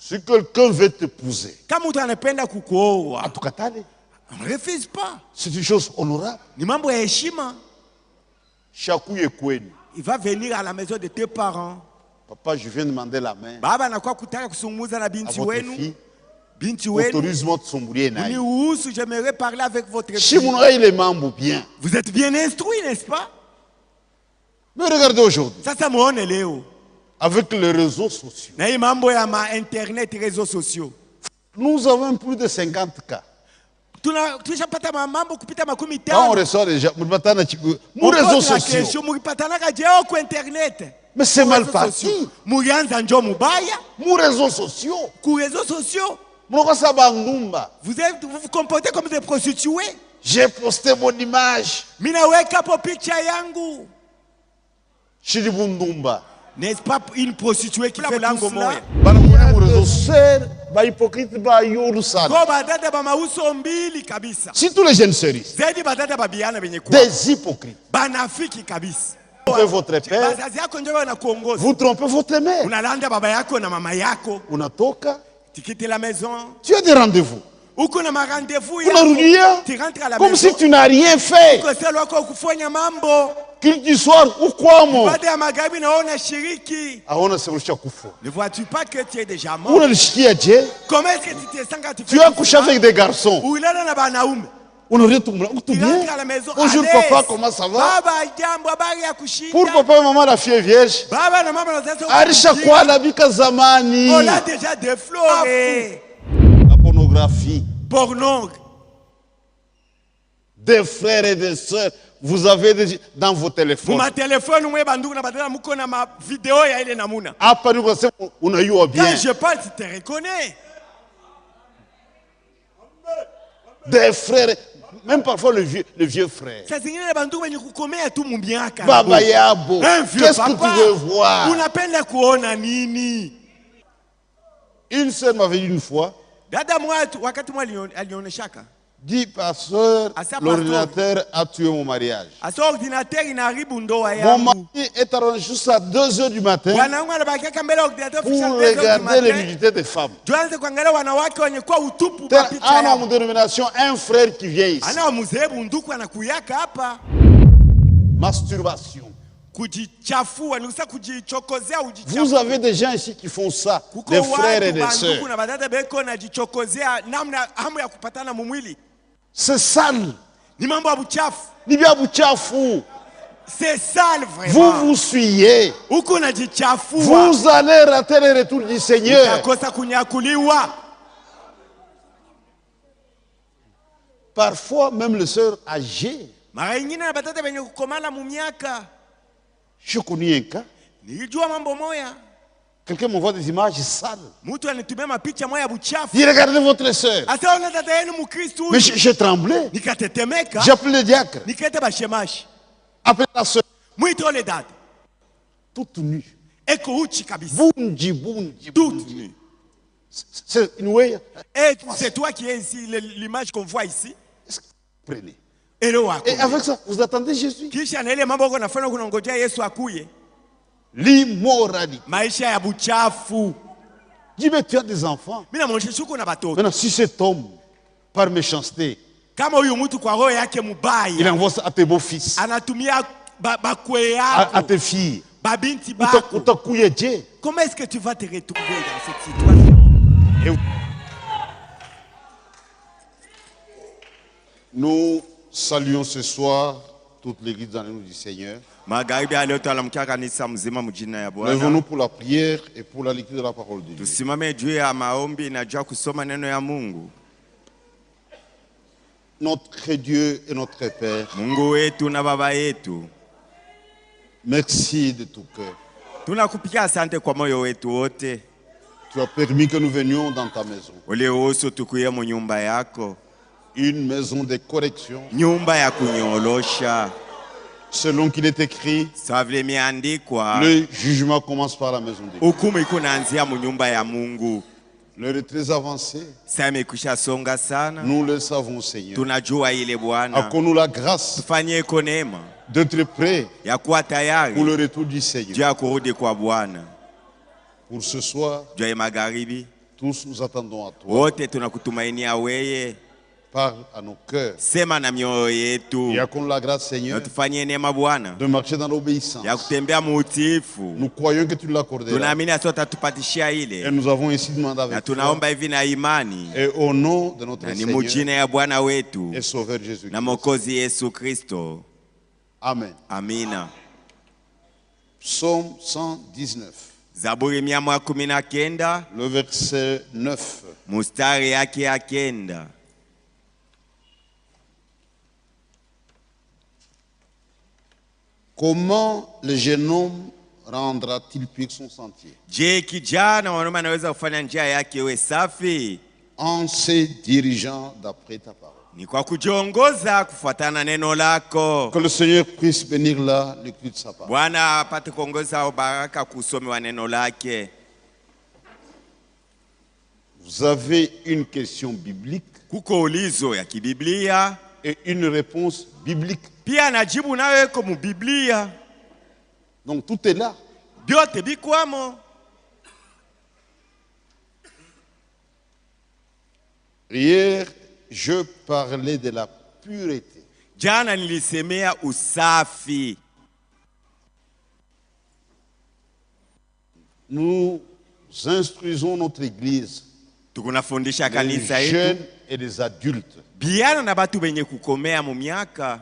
Si quelqu'un veut t'épouser, kama mtu anapenda kukuoa, atukatale. on ne refuse pas. C'est une chose honorable. Ni mambo ya heshima. Shakuye kwenu. Il va venir à la maison de tes parents. Papa, je viens demander la main Baba anakuwa kutaka kusungumuza na à binti votre wenu. fille. Binti wenu. Autorise-moi de sombrer naï. Uniruhusu, j'aimerais parler avec votre Si fille. mon oeil les membres bien. Vous êtes bien instruit, n'est-ce pas? Mais regardez aujourd'hui, Sasa muone leo. avec les réseaux sociaux, Na hii mambo ya internet, réseaux sociaux. nous avons plus de 50 cas. Tunapata mambo kupita makumi Quand on tano. reçoit déjà, nos réseaux sociaux. Mulipatanaga jeo ku internet. Mais c'est mal parti. Mulianza njo mubaya. Nos réseaux sociaux. Ku réseaux sociaux. Vous Vous comportez comme des prostituées. J'ai posté mon image. Minaweka po picha yangu. Chiribundumba. N'est-ce pas une prostituée qui fait tout cela? Si tous les jeunes sérieux, des hypocrites, trompez votre père, vous trompez votre mère. Unatoka, tu as des rendez-vous. Comme si tu n'as rien fait. Qu'il du soir ou quoi, moi? Ne vois-tu pas que tu es déjà mort? Comment est-ce que tu te sens quand tu as couché avec des garçons? On aurait tout bien. Bonjour papa, comment ça va? Pour papa et maman, la fille est vierge. Arisha kwa la bika zamani. On l'a déjà défloré. La pornographie. Porno. Des frères et des sœurs, vous avez dans vos téléphones. Quand je parle, tu te reconnais. Des frères, même parfois le vieux frère. Baba Yabo, qu'est-ce que tu veux voir? Une sœur m'avait dit une fois, dit pasteur, l'ordinateur a tué mon mariage. Mon mari est arrangé jusqu'à 2 h du matin pour regarder les nudité des femmes. Un homme de dénomination, un frère qui vient ici. Masturbation. Vous avez des gens ici qui font ça, des frères et des sœurs. C'est sale. C'est sale vraiment. Vous vous suyez. Vous allez rater le retour du Seigneur. Parfois même les sœurs âgées. Je connais un cas. Quelqu'un m'envoie des images sales. Il regardait votre sœur. Mais j'ai tremblé. J'ai appelé le diacre. Appelé la sœur. Toute nue. Bunji, bunji, bunji. C'est une way. C'est toi qui es ici, l'image qu'on voit ici. Prenez. Et avec ça, vous attendez Jésus. L'immoralité. Dis, mais tu as des enfants. Maintenant, si cet homme, par méchanceté, il envoie ça à tes beaux-fils, à tes filles, comment est-ce que tu vas te retrouver dans cette situation? Nous saluons ce soir toute l'église dans le nom du Seigneur. Lèvons-nous pour la prière et pour la lecture de la parole de Dieu. Notre Dieu et notre Père, merci de tout cœur. Tu as permis que nous venions dans ta maison. Une maison de correction. Selon qu'il est écrit, le jugement commence par la maison de Dieu. L'heure est très avancée. Nous le savons, Seigneur. Accorde-nous la grâce d'être prêts pour le retour du Seigneur. Pour ce soir, tous tous nous attendons à toi. Wote tunakutumainia wewe. Parle à nos cœurs. Sema na mioyo yetu. Et accorde la grâce, Seigneur, Tufanyie neema Bwana de marcher dans l'obéissance. ya kutembea muutiifu. Nous croyons que tu l'accorderas. Tunaamini atatupatishia ile. Et nous avons ainsi demandé avec Na toi. tunaomba hivi na imani. Et au nom de notre Na ni Seigneur mujina ya Bwana wetu et Sauveur Jésus-Christ. na Mwokozi Yesu Kristo. Amen. Amina. Psaume 119. Zaburi 119. Le verset 9. Mustari yake ya 9. Comment le jeune homme rendra-t-il pur son sentier? Je, kijana mwanaume anaweza kufanya njia yake iwe safi? En se dirigeant d'après ta parole. Ni kwa kujiongoza kufuatana neno lako. Que le Seigneur puisse bénir la lecture de sa parole. Bwana apate kuongoza baraka kusoma wa neno lake. Vous avez une question biblique Kuko ulizo ya kibiblia et une réponse biblique. pia najibu nayo iko mu Biblia. Donc tout est là. Byote bikwamo. Hier, je parlais de la pureté. Jana nilisemea usafi. Nous instruisons notre église, Tukunafundisha les kanisa jeunes yetu et les adultes. biana na batu benye kukomea mu miaka.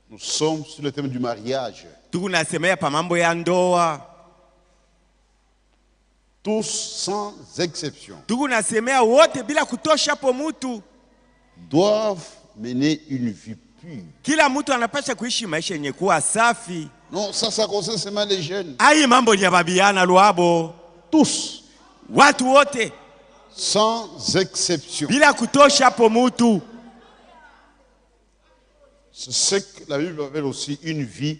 Nous sommes sur le thème du mariage. Tukunasemea pa mambo ya ndoa. Tous sans exception Tukunasemea wote bila kutosha po mutu. doivent mener une vie pure. Kila mtu anapasha kuishi maisha yenye kuwa safi. Non, ça concerne seulement les jeunes. Ai mambo ni ya babiana luabo. Tous, Watu wote sans exception. bila kutosha po mutu. C'est ce que la Bible appelle aussi une vie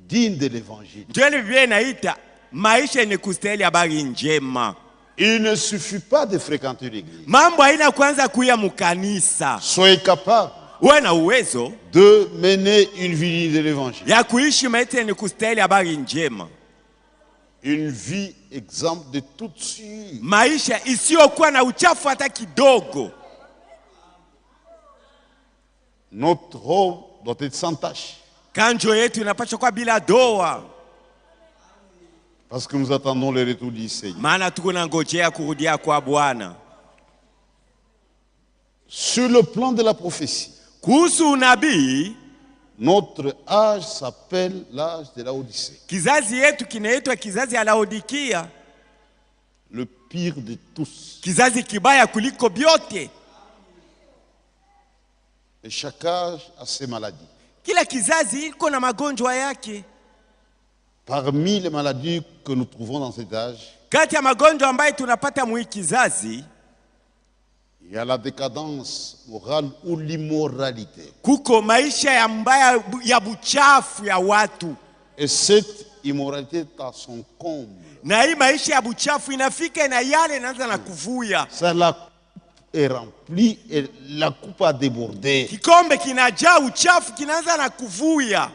digne de l'évangile. Ndio Biblia inaita maisha yenye kustahili habari njema. Il ne suffit pas de fréquenter l'église. Mambo haina kwanza kuya mukanisa. Soyez capable Uwe na uwezo de mener une vie digne de l'évangile. ya kuishi maisha yenye kustahili habari njema. Une vie exempte de toute souillure. Maisha isiyokuwa na uchafu hata kidogo. Notre robe doit être sans tache. Kanjo yetu inapaswa kuwa bila doa. Parce que nous attendons le retour du Seigneur. Maana tuko na ngojea kurudia kwa Bwana. Sur le plan de la prophétie, Kuhusu unabii, notre âge s'appelle l'âge de la Odyssée. kizazi yetu kinaitwa kizazi ya Laodikia. Le pire de tous. Kizazi kibaya kuliko byote. Et chaque âge a ses maladies. Kila kizazi iko na magonjwa yake. Parmi les maladies que nous trouvons dans cet âge, Kati ya magonjwa ambayo tunapata mwi kizazi, il y a la décadence morale ou l'immoralité. kuko maisha ya mbaya ya buchafu ya watu. Et cette immoralité est à son comble. Na hii maisha ya buchafu inafika na yale inaanza na kuvuya. Ça, la coupe est remplie et la coupe a débordé. Kikombe kinajaa uchafu kinaanza na kuvuya.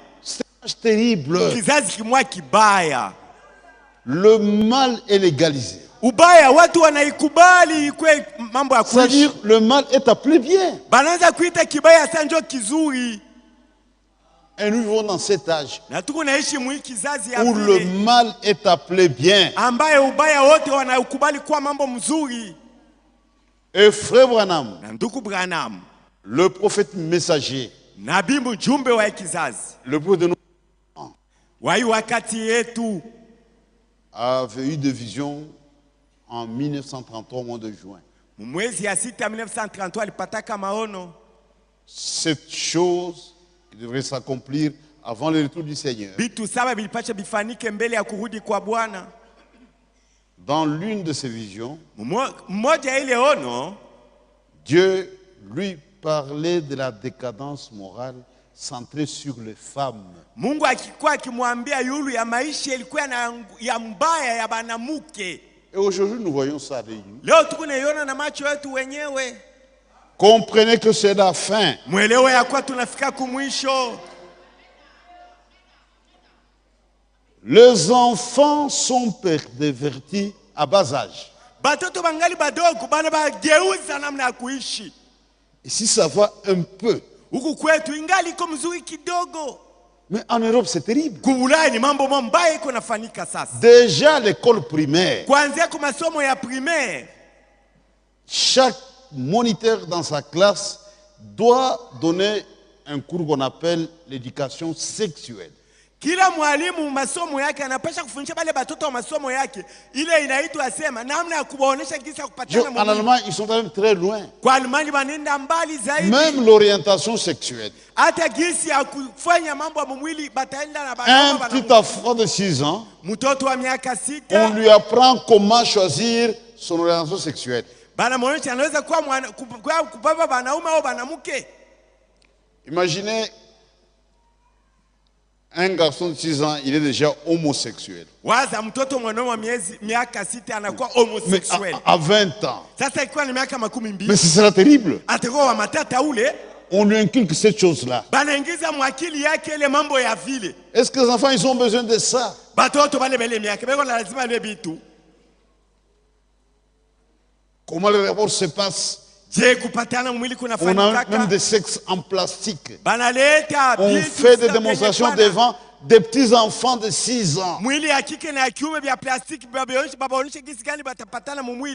C'est terrible. Kizazi kimwa kibaya. Le mal est légalisé. Ubaya watu wanaikubali kwe mambo ya kuishi. C'est-à-dire le mal est appelé bien. Banaanza kuita kibaya sanjo kizuri. Et nous vivons dans cet âge Na tuko naishi mwi kizazi ya où le vile mal est appelé bien. ambaye ubaya wote wanaukubali kwa mambo mzuri. Et frère Branham, Na ndugu Branham, le prophète messager, nabii mjumbe wa kizazi, le prophète de nos wai wakati yetu avait eu des visions en 1933 au mois de juin. mwezi ya 6 1933 alipataka maono. Cette chose qui devrait s'accomplir avant le retour du Seigneur. Bitu saba bilipasha bifanike mbele ya kurudi kwa Bwana. Dans l'une de ces visions, Mmoja ile ono, Dieu lui parlait de la décadence morale centrée sur les femmes. Mungu akikuwa akimwambia yulu ya maisha ilikuwa ya mbaya ya banamuke. Et aujourd'hui, nous voyons ça réuni. Leo tukunaiona na macho yetu wenyewe. Comprenez que c'est la fin. Mwelewe ya kwa tunafika kumwisho. Les enfants sont pervertis à bas âge. Batoto bangali badogo bana bageuza namna ya kuishi. Et si ça va un peu, huku kwetu ingali iko mzuri kidogo. Mais en Europe, c'est terrible. Kuulani mambo mambaya iko nafanyika sasa. Déjà l'école primaire. Kuanzia kwa masomo ya primaire. Chaque moniteur dans sa classe doit donner un cours qu'on appelle l'éducation sexuelle. Kila mwalimu masomo yake anapasha kufundisha bale batoto wa masomo yake ile inaitwa asema namna ya kubaonesha jinsi ya kupatana En Allemagne, ils sont quand même très loin. Kwa Allemagne banenda mbali zaidi. Même l'orientation sexuelle. Hata jinsi ya kufanya mambo ya mwili bataenda na un petit enfant de 6 ans, mtoto wa miaka 6, on lui apprend comment choisir son orientation sexuelle. Bana mwonesha anaweza kuwa kupapa banaume au banamuke. Imaginez un garçon de 6 ans, il est déjà homosexuel. Waza mtoto mwanaume wa miaka 6 anakuwa homosexuel. À 20 ans. Sasa ikiwa ni miaka 12. Mais ce sera terrible. Atakuwa wa matata ule. On lui inculque cette chose-là. Banaingiza mwakili yake ile mambo ya vile. Est-ce que les enfants ils ont besoin de ça? Batoto bale bele miaka beko lazima ile bitu. Comment le rapport se passe? On a même des sexes en plastique. On fait des démonstrations devant des petits enfants de 6 ans.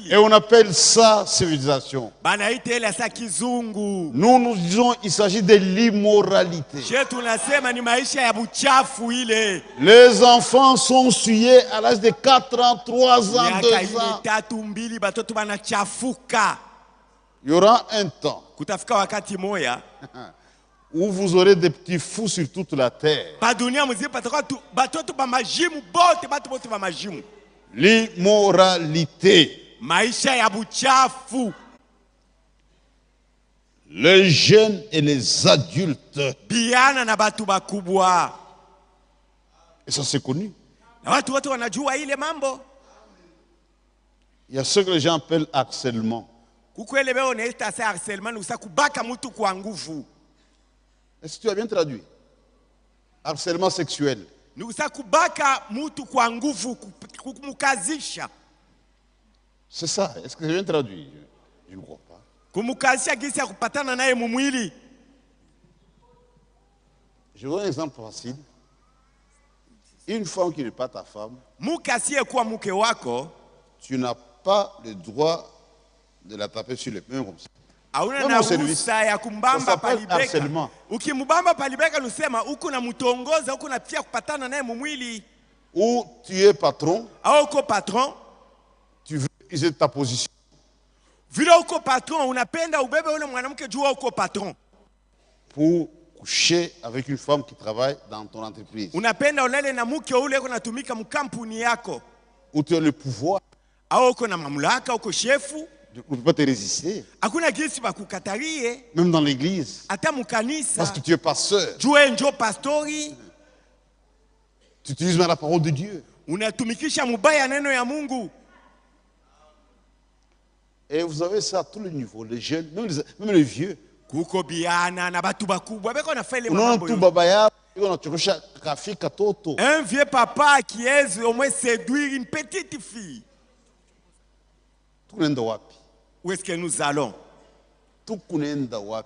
Et on appelle ça civilisation. Nous nous disons il s'agit de l'immoralité. Les enfants sont souillés à l'âge de 4 ans, 3 ans, 2 ans. Il y aura un temps où vous aurez des petits fous sur toute la terre. L'immoralité. Les jeunes et les adultes. Et ça c'est connu. Il y a ce que les gens appellent harcèlement. Est-ce que tu as bien traduit? Harcèlement sexuel. C'est ça. Est-ce que j'ai bien traduit? Je ne crois pas. Je donne un exemple facile. Une femme qui n'est pas ta femme, tu n'as pas le droit de la taper sur les mains comme ça. Hauna ruhusa ya kumbamba palibeka. Ukimubamba palibeka nusema uko na mutongoza uko na pia kupatana naye mumwili. Ou tu es patron. Au uko patron. Tu veux utiliser ta position. Vile uko patron unapenda ubebe ule mwanamke jua uko patron. Pour coucher avec une femme qui travaille dans ton entreprise. Unapenda ulele na mke ule uko natumika mkampuni yako. Ou tu as le pouvoir. Au uko na mamlaka uko shefu. Tu ne peux pas te résister. Même dans l'église. Parce que tu es pasteur. Tu utilises la parole de Dieu. Et vous avez ça à tous les niveaux, les jeunes, même les vieux. Un vieux papa qui aise au moins séduire une petite fille. Où est-ce que nous allons?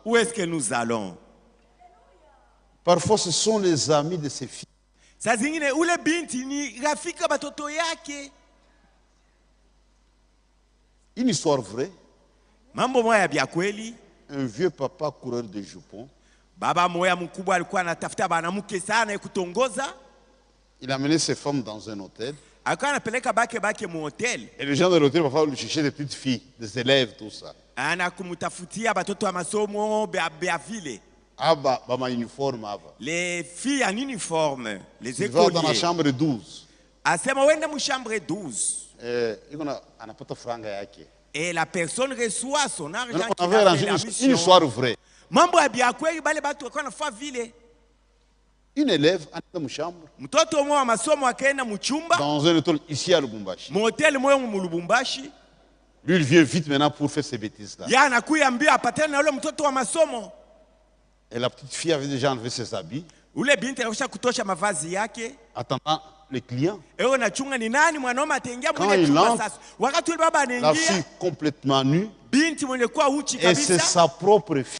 Où est-ce que nous allons? Parfois, ce sont les amis de ces filles. Une histoire vraie. Un vieux papa coureur de jupons. Il a mené ses femmes dans un hôtel. Et les gens de l'hôtel vont lui chercher des petites filles, des élèves, tout ça. Ah bah, ma uniforme. Les filles en uniforme, les écoliers. Il va dans la chambre 12. Et la personne reçoit son argent. On avait arrangé une histoire vraie. Une élève dans une chambre. Dans un hôtel ici à Lubumbashi. Lui, il vient vite maintenant pour faire ces bêtises-là. Et la petite fille avait déjà enlevé ses habits. Attendant les clients. Quand il entre, la fille complètement nue, et c'est sa propre fille.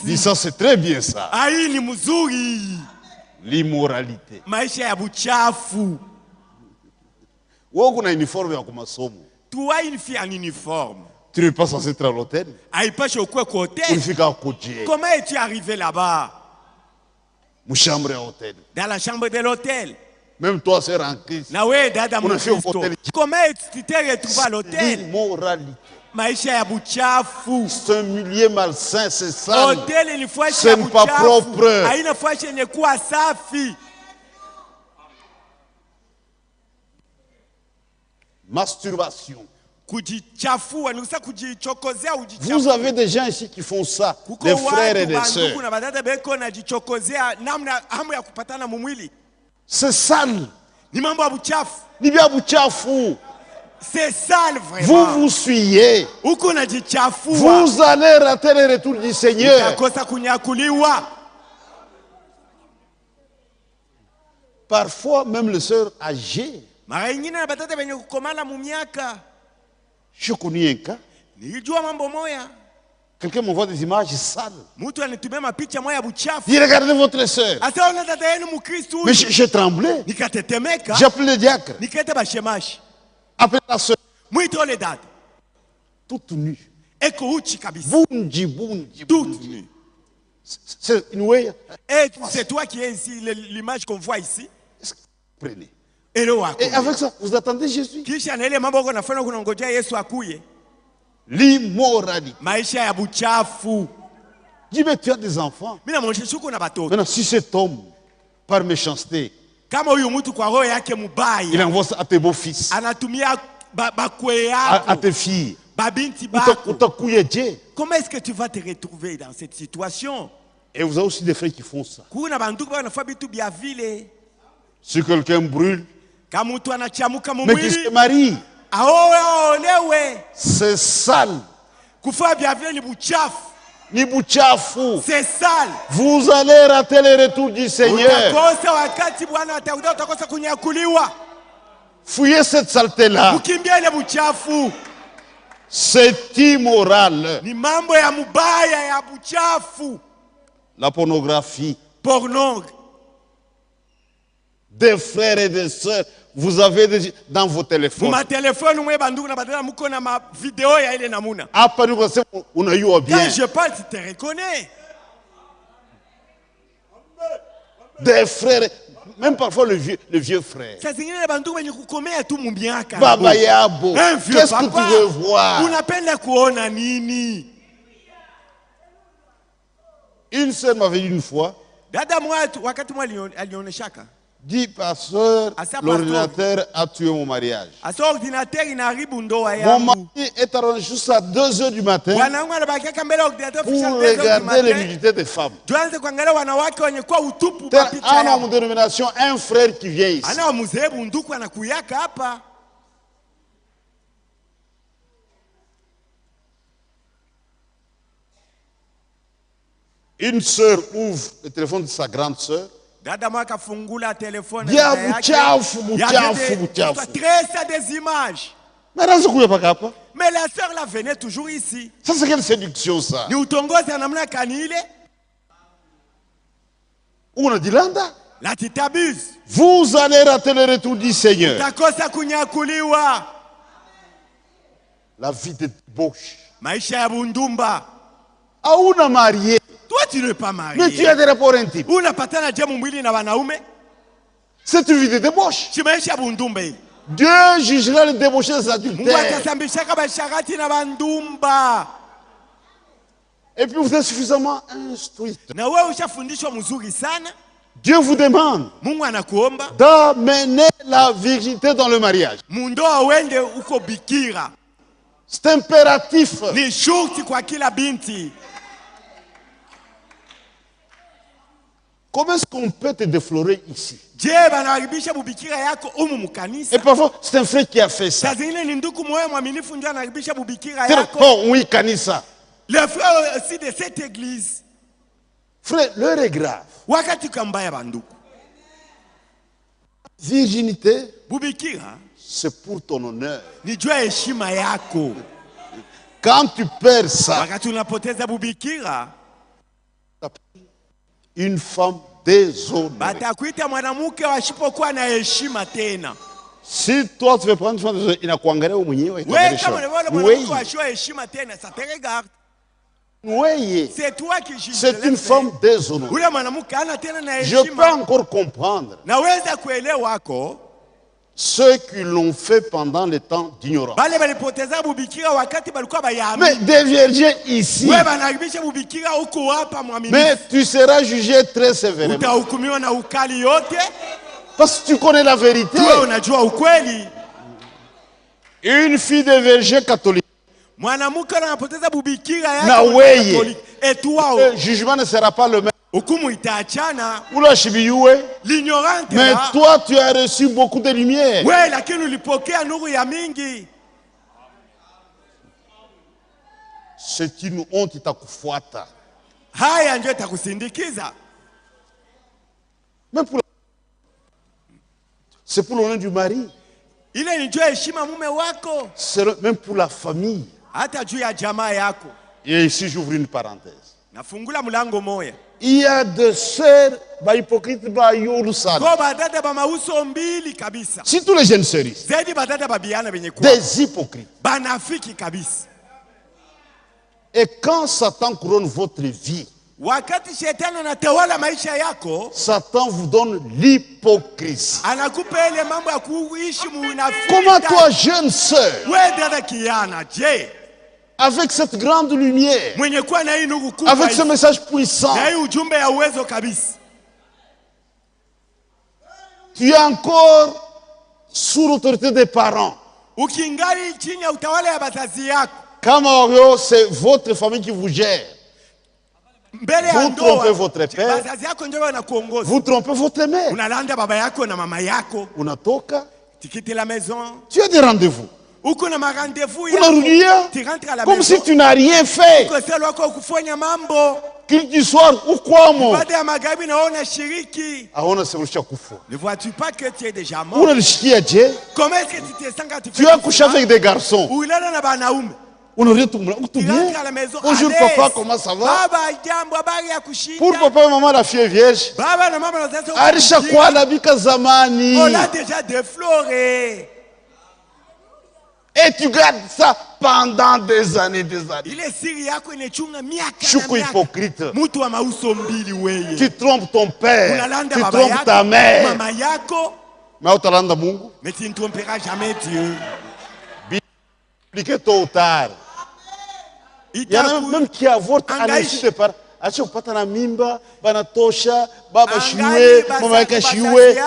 Dis ça, c'est très bien ça. L'immoralité. Tu as une fille en uniforme. Tu n'es pas censé être à l'hôtel. Comment es-tu arrivé là-bas? Dans la chambre de l'hôtel. Même toi, c'est en Christ. Comment tu t'es retrouvé à l'hôtel? L'immoralité. C'est un milieu malsain, c'est sale. Ce n'est pas propre. Masturbation. Vous avez des gens ici qui font ça, des frères et des sœurs. C'est sale. C'est sale vraiment. Vous fuyez. Vous allez rater le retour du Seigneur. Parfois, même les sœurs âgées. Je connais un cas. Quelqu'un m'envoie des images sales. Il regardez votre sœur. Mais j'ai tremblé. J'ai appelé le diacre. Appelez la sœur. Toute nue. Bundi. C'est une way. C'est toi qui es ici, l'image qu'on voit ici. Prenez. Et avec ça, vous attendez Jésus. L'immoralité. Dis, mais tu as des enfants. Maintenant, si cet homme, par méchanceté, il envoie ça à tes beaux-fils, à tes filles, comment est-ce que tu vas te retrouver dans cette situation? Et vous avez aussi des frères qui font ça. Si quelqu'un brûle, mais qui se marie, c'est sale. C'est sale. Vous allez rater le retour du Seigneur. Fouillez cette saleté-là. C'est immoral. La pornographie. Des frères et des sœurs, vous avez dans vos téléphones. Quand je parle, tu te reconnais. Des frères, même parfois le vieux frère. Baba Yabo, qu'est-ce que tu veux voir? Une sœur m'avait dit une fois. Dit pasteur, l'ordinateur a tué mon mariage. Mon mari est arrangé jusqu'à 2h du matin pour regarder les nudité des femmes. Un homme de dénomination, un frère qui vient ici. Une sœur ouvre le téléphone de sa grande sœur. Des images. Mais la sœur là venait toujours ici. Ça c'est quelle séduction ça? On a dit là. Là tu t'abuses. Vous allez rater le retour du Seigneur. La vie de débauche. Ah, on a marié. Toi, tu n'es pas marié. Mais tu as des rapports intimes. C'est une vie de débauche. Dieu jugera les débauchés des adultères. Et puis vous êtes suffisamment instruite. Dieu vous demande d'amener la virginité dans le mariage. C'est impératif. Comment est-ce qu'on peut te déflorer ici? Et parfois, c'est un frère qui a fait ça. Oh, oui, Kanisa. Les frères aussi de cette église. Frère, l'heure est grave. Virginité, bubikira, c'est pour ton honneur. nijua heshima yako. Quand tu perds ça, wakati unapoteza bubikira, une femme déshonorée. batakuita mwanamke washipokuwa na heshima tena. Si toi tu veux prendre une femme déshonorée, inakuangalia wewe mwenyewe. Wewe kama unaona mwanamke washiwa heshima tena, ça te regarde. C'est toi qui juges. C'est une femme déshonorée. Ule mwanamke ana tena na heshima. Je peux encore comprendre. Naweza kuelewa wako. Ceux qui l'ont fait pendant le temps d'ignorance. Mais des vierges ici. Mais tu seras jugé très sévèrement. Parce que tu connais la vérité. Une fille de verger catholique. Le jugement ne sera pas le même. Mais toi tu as reçu beaucoup de lumière. C'est une honte itakufuata. C'est pour l'honneur du mari. C'est même pour la famille. Et ici j'ouvre une parenthèse. Il y a des sœurs hypocrites. Si tous les jeunes sœurs, des hypocrites. Et quand Satan couronne votre vie, Satan vous donne l'hypocrisie. Comment toi, jeune sœur, avec cette grande lumière, avec ce message puissant, tu es encore sous l'autorité des parents. Comme c'est votre famille qui vous gère. Vous trompez votre père, vous trompez votre mère. Unatoka, tu as des rendez-vous. Comme si tu n'as rien fait. Qu'il du soir ou quoi, moi. Ne vois-tu pas que tu es déjà mort? Comment est-ce que tu te sens quand tu as couché avec des garçons? rentre à la maison. Bonjour papa, comment ça va? Pour papa et maman, la fille est vierge. On l'a déjà défloré. Et tu gardes ça pendant des années, des années. Tu es hypocrite. Tu trompes ton père. Tu trompes ta mère. Mais tu ne tromperas jamais Dieu. Expliquez tôt ou tard. Il y en a même qui avortent à l'issue de par. Achopatana mimba, banatosha, baba chiwe, mama yaka chiwe.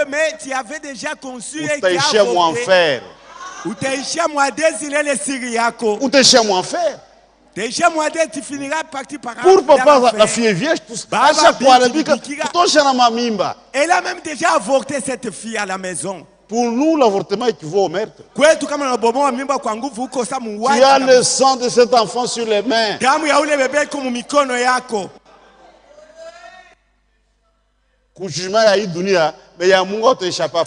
Mais tu avais déjà conçu et tu as moi en faire. Ou t'as moi désirer les Syriaco. Ou t'as moi en faire. Déjà moi tu finiras partir par. Pour papa la fille est vierge, à chaque fois elle dit que mimba. Elle a même déjà avorté cette fille à la maison. Pour nous, l'avortement équivaut au meurtre. Tu as le sang de cet enfant sur les mains. Tu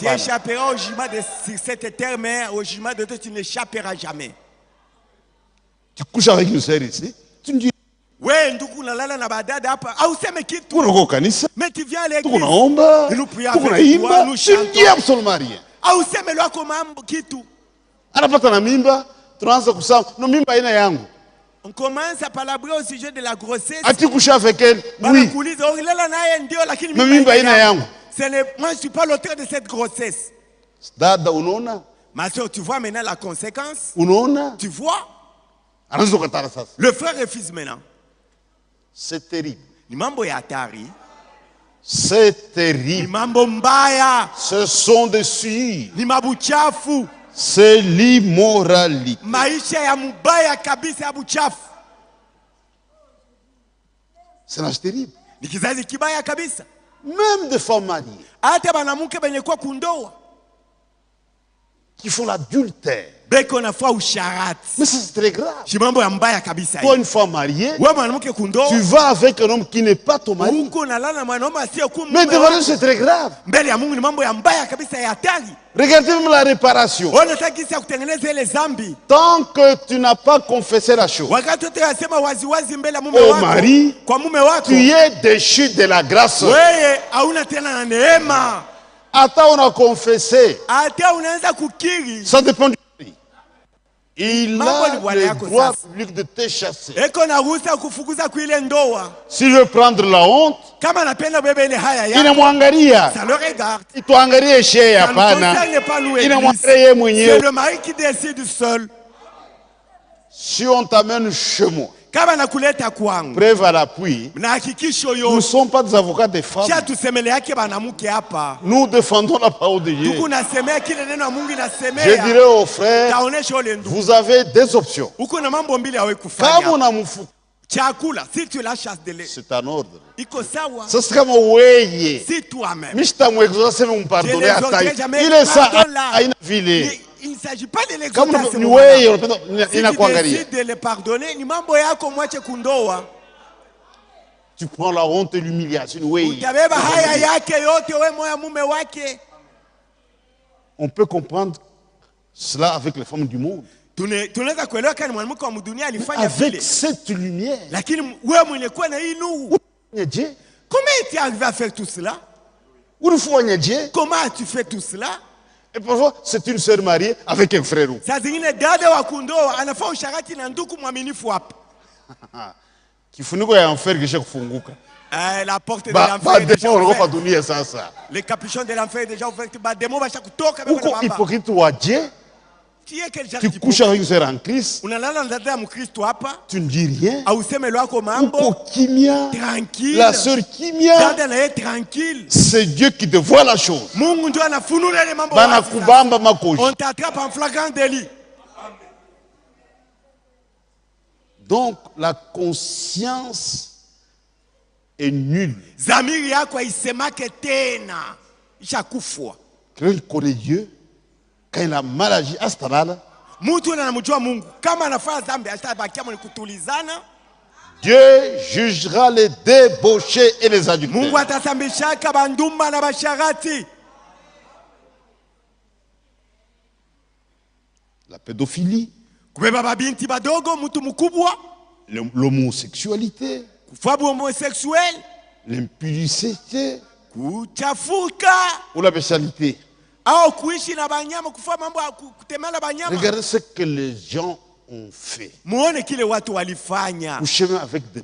échapperas au jugement de cette terre, mais au jugement de Dieu, tu n'échapperas jamais. Tu couches avec une sœur ici. Tu me dis. Mais tu viens à l'église. Nous prions avec toi, nous chantons. Tu ne dis absolument rien. On commence à parler au sujet de la grossesse. As-tu couché avec elle? Oui. Mais moi je ne suis pas l'auteur de cette grossesse. Ma soeur, tu vois maintenant la conséquence? Tu vois? Le frère refuse maintenant. C'est terrible. C'est terrible. Ce sont des suies. C'est l'immoralité. C'est l'âge terrible. Même des femmes mariées qui font l'adultère. Mais c'est très grave. Toi, une fois marié, tu vas avec un homme qui n'est pas ton mari. Mais devant Dieu, c'est très grave. Regardez même la réparation. Tant que tu n'as pas confessé la chose au mari, tu es déchu de la grâce. Attends, on a confessé. Ça dépend du mari. Il a le droit public de te chasser. Si je veux prendre la honte, inamwangalia. Ça le regarde. Ituangalie sheye hapana. Inamwangalia mwenyewe. C'est le mari qui décide seul. Si on t'amène chez moi, preuve à l'appui, nous ne sommes pas des avocats des femmes. Nous défendons la parole de Dieu. Je dirais aux frères, vous avez des options. C'est un ordre. Ça c'est comme si toi-même, il est ça, il ne s'agit pas de l'exhortation. Si tu décides de le pardonner, tu prends la honte et l'humiliation. On peut comprendre cela avec les femmes du monde. Avec cette lumière. Comment es-tu arrivé à faire tout cela? Comment as-tu fait tout cela? Et parfois, c'est une sœur mariée avec un frère. La porte de l'enfer est déjà ouverte. Les capuchons de l'enfer est déjà ouvert. Tu couches avec une sœur en Christ, tu ne dis rien. La sœur Kimia, c'est Dieu qui te voit la chose. On t'attrape en flagrant délit. Donc la conscience est nulle. Quelqu'un qui connaît Dieu, quand il a mal agi, Dieu jugera les débauchés et les adultères. La pédophilie, l'homosexualité, l'impudicité ou la bestialité. Regardez ce que les gens ont fait. Coucher avec des...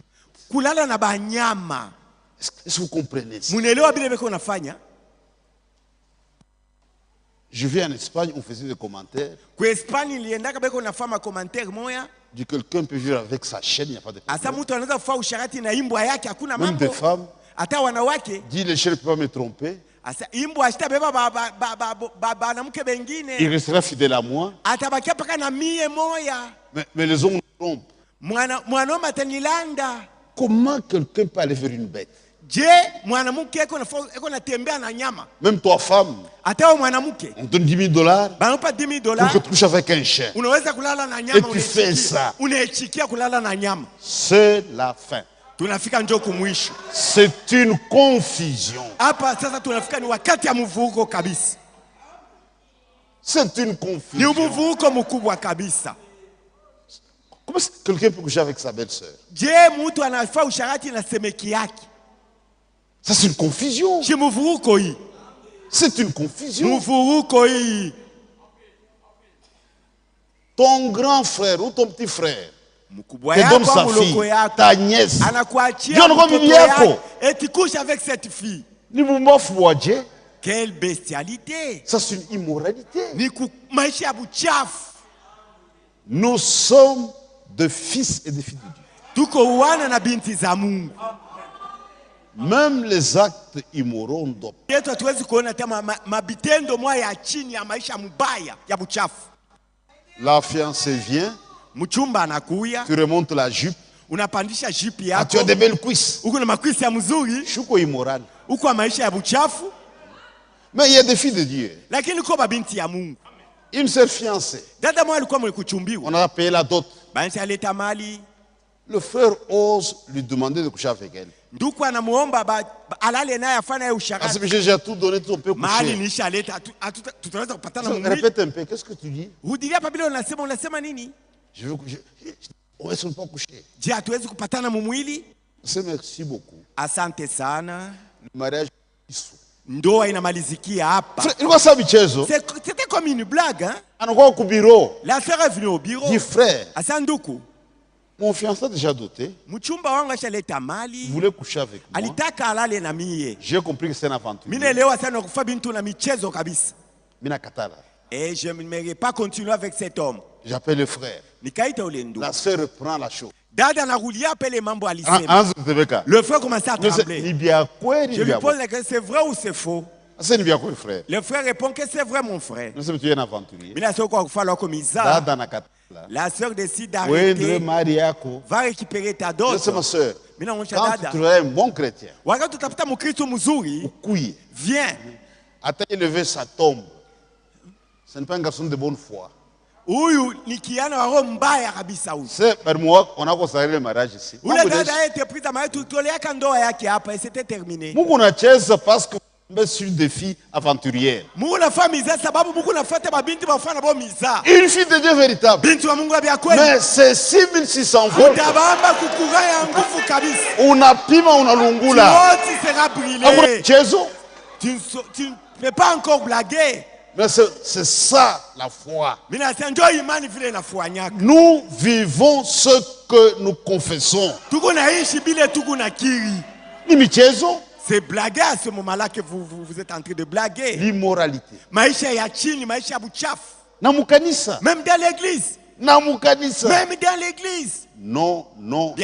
Est-ce que vous comprenez ça? Je vais en Espagne, on faisait des commentaires. Du quelqu'un peut vivre avec sa chaîne, il n'y a pas de problème. Même des femmes. Dit les chaînes ne peuvent pas me tromper. Il restera fidèle à moi. Mais les hommes nous trompent. Comment quelqu'un peut aller vers une bête? Même toi, femme, on donne $10 000 pour que tu couches avec un chien. Et tu fais ça. C'est la fin. C'est une confusion. C'est une confusion. Comment quelqu'un peut coucher avec sa belle-sœur? Ça c'est une confusion. C'est une confusion. Ton grand frère ou ton petit frère te donne sa fille, ta nièce. Et tu couches avec cette fille. Quelle bestialité. Ça c'est une immoralité. Nous sommes de fils et de filles de Dieu. Même les actes immoraux doivent. La fiancée vient. Tu remontes la jupe. Ah, tu as des belles cuisses. Shuko immoral. Mais il y a des filles de Dieu. Une sœur fiancée. On a payé la dot. Le frère ose lui demander de coucher avec elle. Parce que j'ai tout donné, tout on peut coucher. Répète un peu, qu'est-ce que tu dis? Je veux coucher. On ne peut pas coucher. Merci beaucoup. Asante sana. Le mariage. Ndoa inamalizikia hapa. C'était comme une blague, hein? La sœur est venue au bureau. Dit frère. Asanduku. Mon fiancé déjà doté. Mchumba wangu ashaleta mali. Voulait coucher avec moi. Alitaka alale na mie. J'ai compris que c'est une aventure. Mimi leo sana kufa bintu na michezo kabisa. Mina katala. Et je ne vais pas continuer avec cet homme. J'appelle le frère. Nikaita ule ndugu. La sœur reprend la chose. Dada anarudia apele mambo alisema. Le frère commence à trembler. Je lui pose la question, c'est vrai ou c'est faux? Le frère répond que c'est vrai, mon frère. La sœur décide d'arrêter. Va récupérer ta dot. Quand tu es un bon chrétien, viens. Attends élever sa tombe. Ce n'est pas un garçon de bonne foi. C'est par moi on a consacré le mariage ici. C'était terminé. Mungu nacheza parce que on sur des filles aventurières. Une fille de Dieu véritable. Mais c'est 6600 volts. On a pima, on a lungula. Tu ne peux pas encore blaguer. Mais c'est ça la foi. Nous vivons ce que nous confessons. C'est blaguer à ce moment-là que vous êtes en train de blaguer. L'immoralité. Même dans l'église. Même dans l'église. Non, non,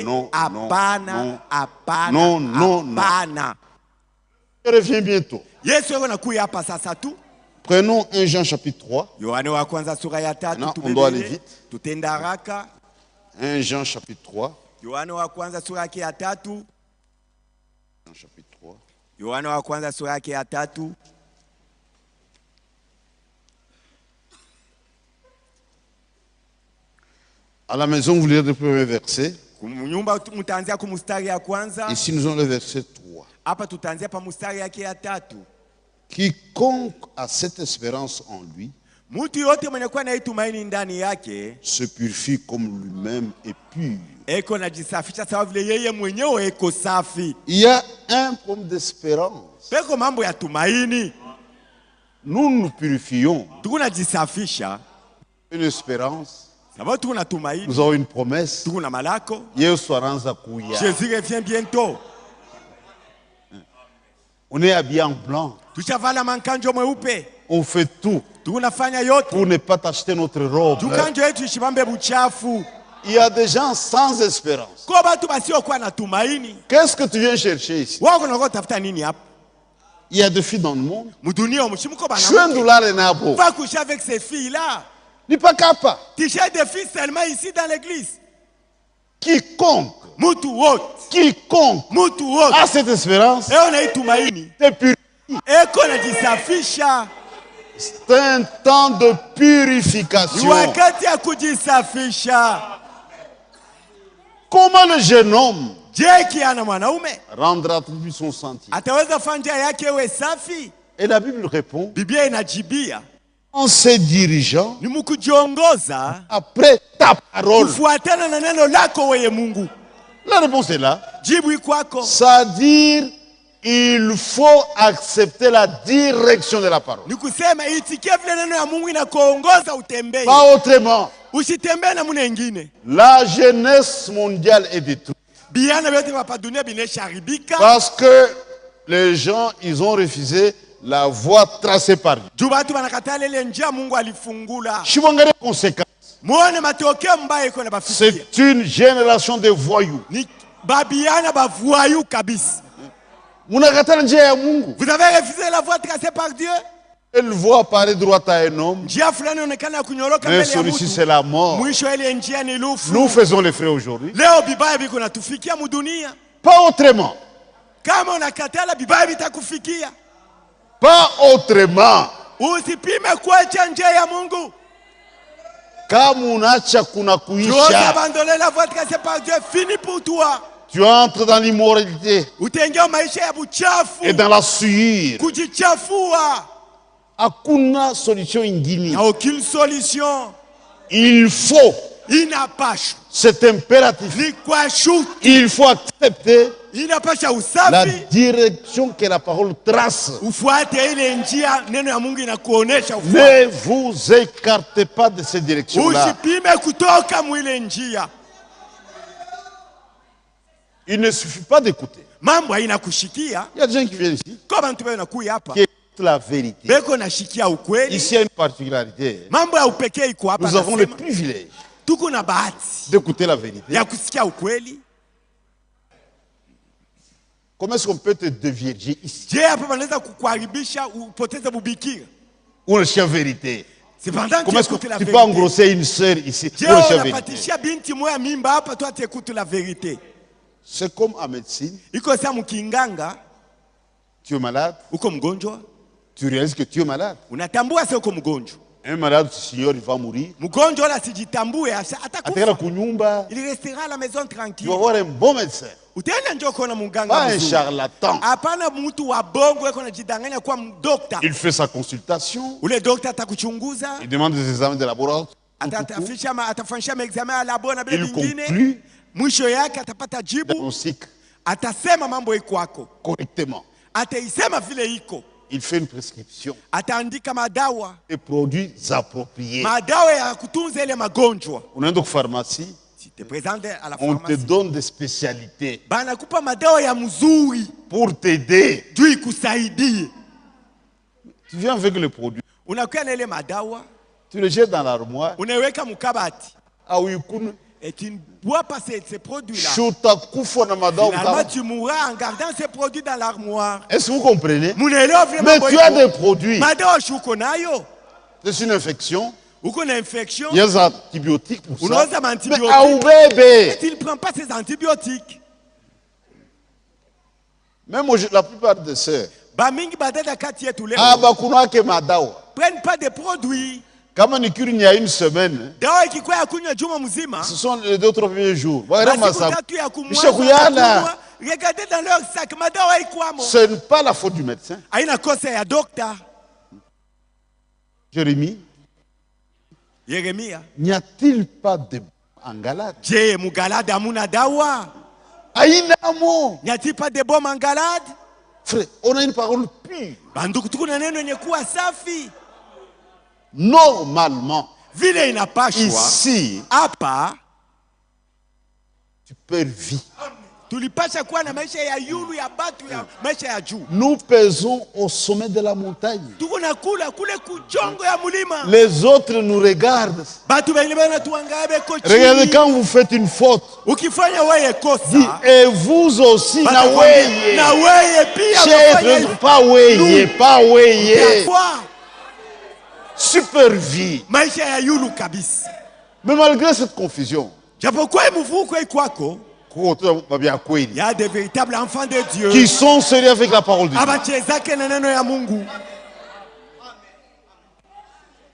non, apana. Je reviens bientôt. Prenons 1 Jean chapitre 3. Non, on doit aller vite. 1 Jean chapitre 3. Chapitre 3. À la maison, vous lirez le premier verset. Ici, nous avons le verset 3. Quiconque a cette espérance en lui se purifie comme lui-même est pur. Il y a un problème d'espérance. Nous nous purifions. Une espérance. Nous avons une promesse. Jésus revient bientôt. On est habillé en blanc. On fait tout pour ne pas t'acheter notre robe. Il y a des gens sans espérance. Qu'est-ce que tu viens chercher ici? Il y a des filles dans le monde. Va coucher avec ces filles-là. N'est pas capable. Tu cherches des filles seulement ici dans l'église. Quiconque a cette espérance est purifié. C'est un temps de purification. Comment le jeune homme rendra tout son sentier? Et la Bible répond en se dirigeant après ta parole. La réponse est là. C'est-à-dire, il faut accepter la direction de la parole. Pas autrement. La jeunesse mondiale est détruite. Parce que les gens, ils ont refusé la voie tracée par Dieu. C'est une génération de voyous. Vous avez refusé la voie tracée par Dieu. Elle voit apparaître droite à un homme. Mais celui-ci c'est la mort. Nous faisons les frais aujourd'hui. Pas autrement. Pas autrement. Usipime kuacha njia ya Mungu. Kama unaacha kuna kuisha, abandonner la voie tracée par Dieu, fini pour toi. Tu entres dans l'immoralité et dans la souillure. Hakuna solution ingine. Il n'y a aucune solution. Il faut. C'est impératif. Il faut accepter la direction que la parole trace. Ne vous écartez pas de cette direction-là. Il ne suffit pas d'écouter. Il y a des gens qui viennent ici, qui écoutent la vérité. Ici, il y a une particularité. Nous avons le privilège d'écouter la vérité. Comment est-ce qu'on peut te dévierger ici? Ou le chien vérité? Comment est-ce que tu peux engrosser une sœur ici? Ou le chien vérité? C'est comme en médecine. Tu es malade. Tu réalises que tu es malade. Un malade, Seigneur, il va mourir. Il restera à la maison tranquille. Tu vas avoir un bon médecin. Pas un charlatan. Il fait sa consultation. Il demande des examens de laboratoire. Il conclut. Correctement. Il fait une prescription. Des produits appropriés. On est dans la pharmacie. On te donne des spécialités pour t'aider. Tu viens avec le produit. Tu le jettes dans l'armoire. Et tu ne bois pas ces produits-là. Finalement, tu mourras en gardant ces produits dans l'armoire. Est-ce que vous comprenez? Mais tu as des produits. C'est une infection. Il y a des antibiotiques pour ça. Mais tu ne prends pas ces antibiotiques. Même la plupart des sœurs. Prennent pas des produits. Comme il y a une semaine, ce sont les 2 premiers jours. Regardez dans leur sac. Ce n'est pas la faute du médecin. Jérémie, n'y a-t-il pas de en Galade? N'y a-t-il pas de baume en Galade? Frère, on a une parole pure. Normalement, ici, tu perds vie. Nous pesons au sommet de la montagne. Les autres nous regardent. Regardez quand vous faites une faute. Et vous aussi, pas super vie. Mais malgré cette confusion, il y a des véritables enfants de Dieu qui sont sérieux avec la parole de Dieu.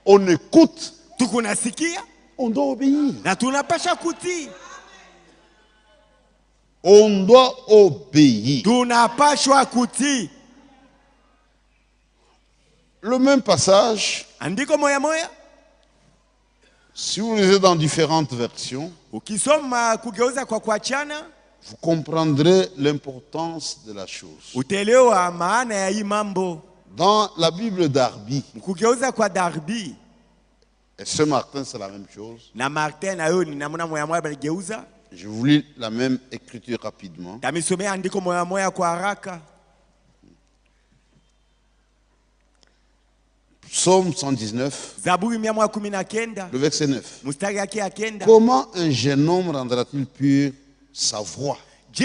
On écoute, on doit obéir. On doit obéir. Le même passage, si vous lisez dans différentes versions, vous comprendrez l'importance de la chose. Dans la Bible d'Arby, et ce matin c'est la même chose, je vous lis la même écriture rapidement. Psaume 119, le verset 9. Comment un jeune homme rendra-t-il pure sa voix? Ce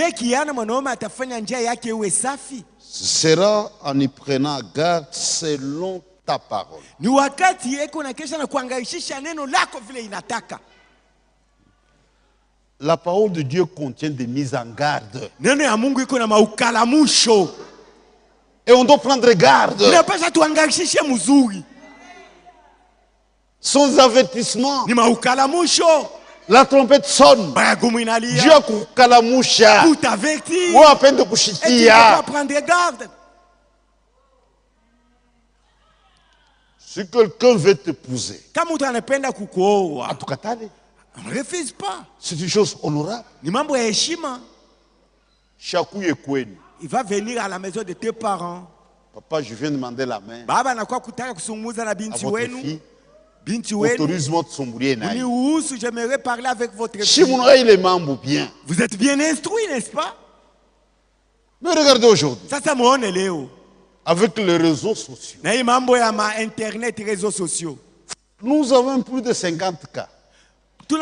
sera en y prenant garde selon ta parole. La parole de Dieu contient des mises en garde. Et on doit prendre garde. Sans avertissement. Ni maukalamusho. La trompette sonne. Dieu a kukalamusha. Pour t'avertir. Ou à peine de kushitia. Et tu ne dois pas prendre garde. Si quelqu'un veut t'épouser, ne refuse pas. C'est une chose honorable. Il va venir à la maison de tes parents. Papa, je viens demander la main. Autorise-moi de s'embrouiller. J'aimerais parler avec votre fille. Il est membre bien. Vous êtes bien instruit, n'est-ce pas? Mais regardez aujourd'hui. Ça, c'est mon Léo. Avec les réseaux sociaux. Internet, réseaux sociaux. Nous avons plus de 50 cas. Quand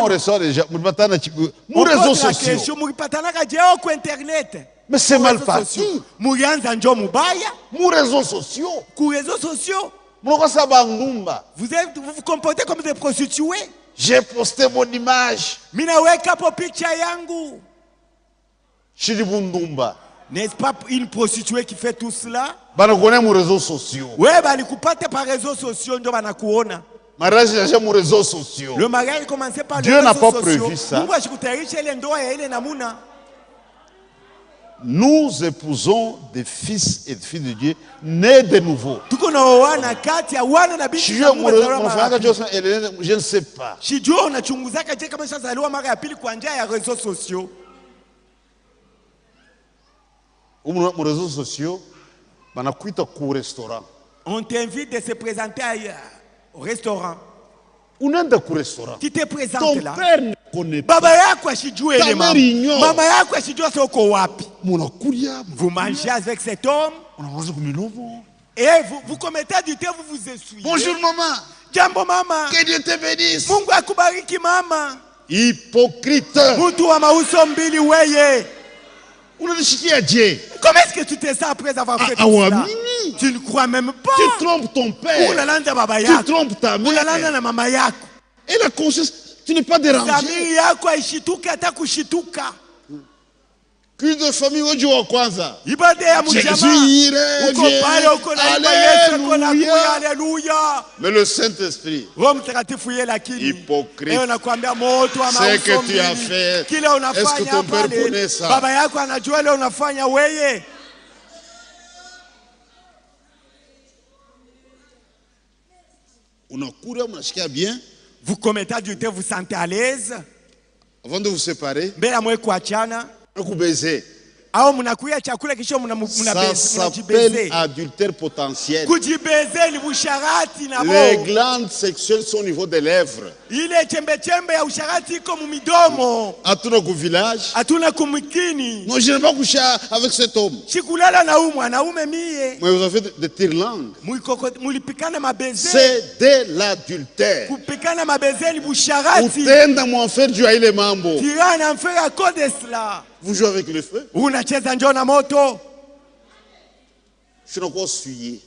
on reçoit déjà, nos réseaux sociaux. Mais c'est mal parti. Nos réseaux sociaux. Vous vous comportez comme des prostituées. J'ai posté mon image. Chidibundumba. N'est-ce pas une prostituée qui fait tout cela? Mon réseaux sociaux. Oui, par réseaux sociaux. Mariage déjà mon réseaux sociaux. Le mariage commençait par Dieu n'a pas prévu ça. Nous épousons des fils et des filles de Dieu nés de nouveau. Je ne sais pas. Mon réseaux sociaux, on t'invite de se présenter au restaurant. Tu te présentes ton là. père ne connaît pas. Ta mère ignore. Vous mangez avec cet homme. Et vous commettez du thé, vous vous essuyez. Bonjour maman. Jambo mama. Que Dieu te bénisse. Mungu akubariki mama. Hypocrite. Mtu wa mauso mbili weye. Comment est-ce que tu te sens après avoir fait tout ça? Tu ne crois même pas. Tu trompes ton père. Tu trompes ta mère. Et la conscience, tu n'es pas dérangé. Culte de famille au kwanza. Jésus revient. Alléluia. Mais le Saint-Esprit, hypocrite, c'est que tu as fait. Est-ce que ton père connaît ça? Bien. Vous commettez du thé, vous sentez à l'aise. Avant de vous séparer, vous baisez. Ça s'appelle adultère potentiel. Les glandes sexuelles sont au niveau des lèvres. À tout notre village, non, je n'ai pas couché avec cet homme. Mais vous avez des tire-langues. C'est de l'adultère. Vous jouez avec le feu. Je n'ai pas suivi.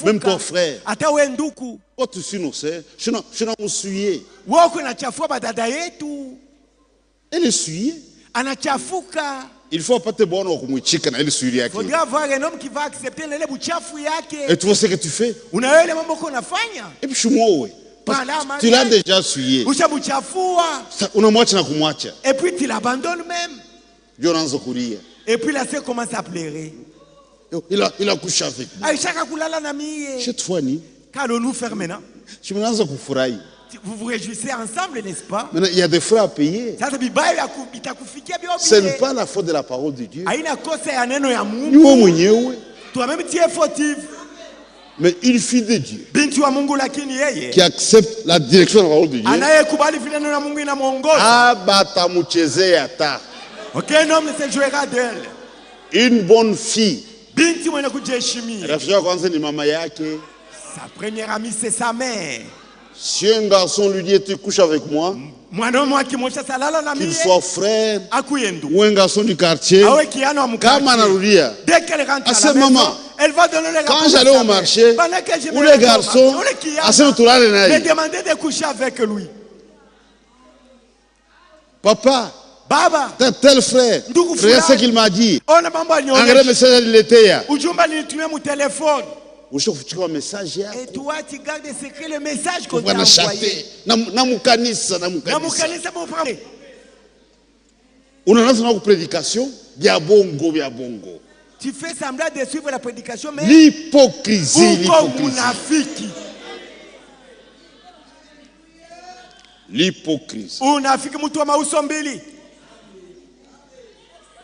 Même ton frère. Oh, tu suis nos sœurs. Je n'ai pas suivi. Elle est suyée. Il faut pas te voir au kumuchika na ile suiri yake. Faudra avoir un homme qui va accepter le buchafu yake. Et tu vois ce que tu fais? Unaelewa mambo uko unafanya? Et puis shumowe. Tu l'as déjà suyé. Ushabuchafua. Unamwacha na kumwacha. Et puis tu l'abandonnes même. Dieu anaanza kulia. Et puis la sœur commence à pleurer. Il a couché avec moi. Aishaka kulala na mie. Cette fois ni. Qu'allons-nous faire maintenant? Tu m'anaanza kufurahi. Vous vous réjouissez ensemble, n'est-ce pas? Maintenant, il y a des frais à payer. Ce n'est pas la faute de la parole de Dieu. Toi-même, tu es fautif. Mais une fille de Dieu qui accepte la direction de la parole de Dieu, aucun homme ne se jouera d'elle. Une bonne fille. Sa première amie, c'est sa mère. Si un garçon lui dit tu couches avec moi, qu'il soit frère ou un garçon du quartier, dès qu'elle rentre à la maison, elle va donner les quand j'allais au marché, où les garçons me demandaient de coucher avec lui. Papa, Baba, tel frère, c'est ce qu'il m'a dit. Engrais message de l'été. Et toi, tu gardes secret le message qu'on t'a envoyé. Tu fais semblant de suivre la prédication, mais l'hypocrisie. L'hypocrisie.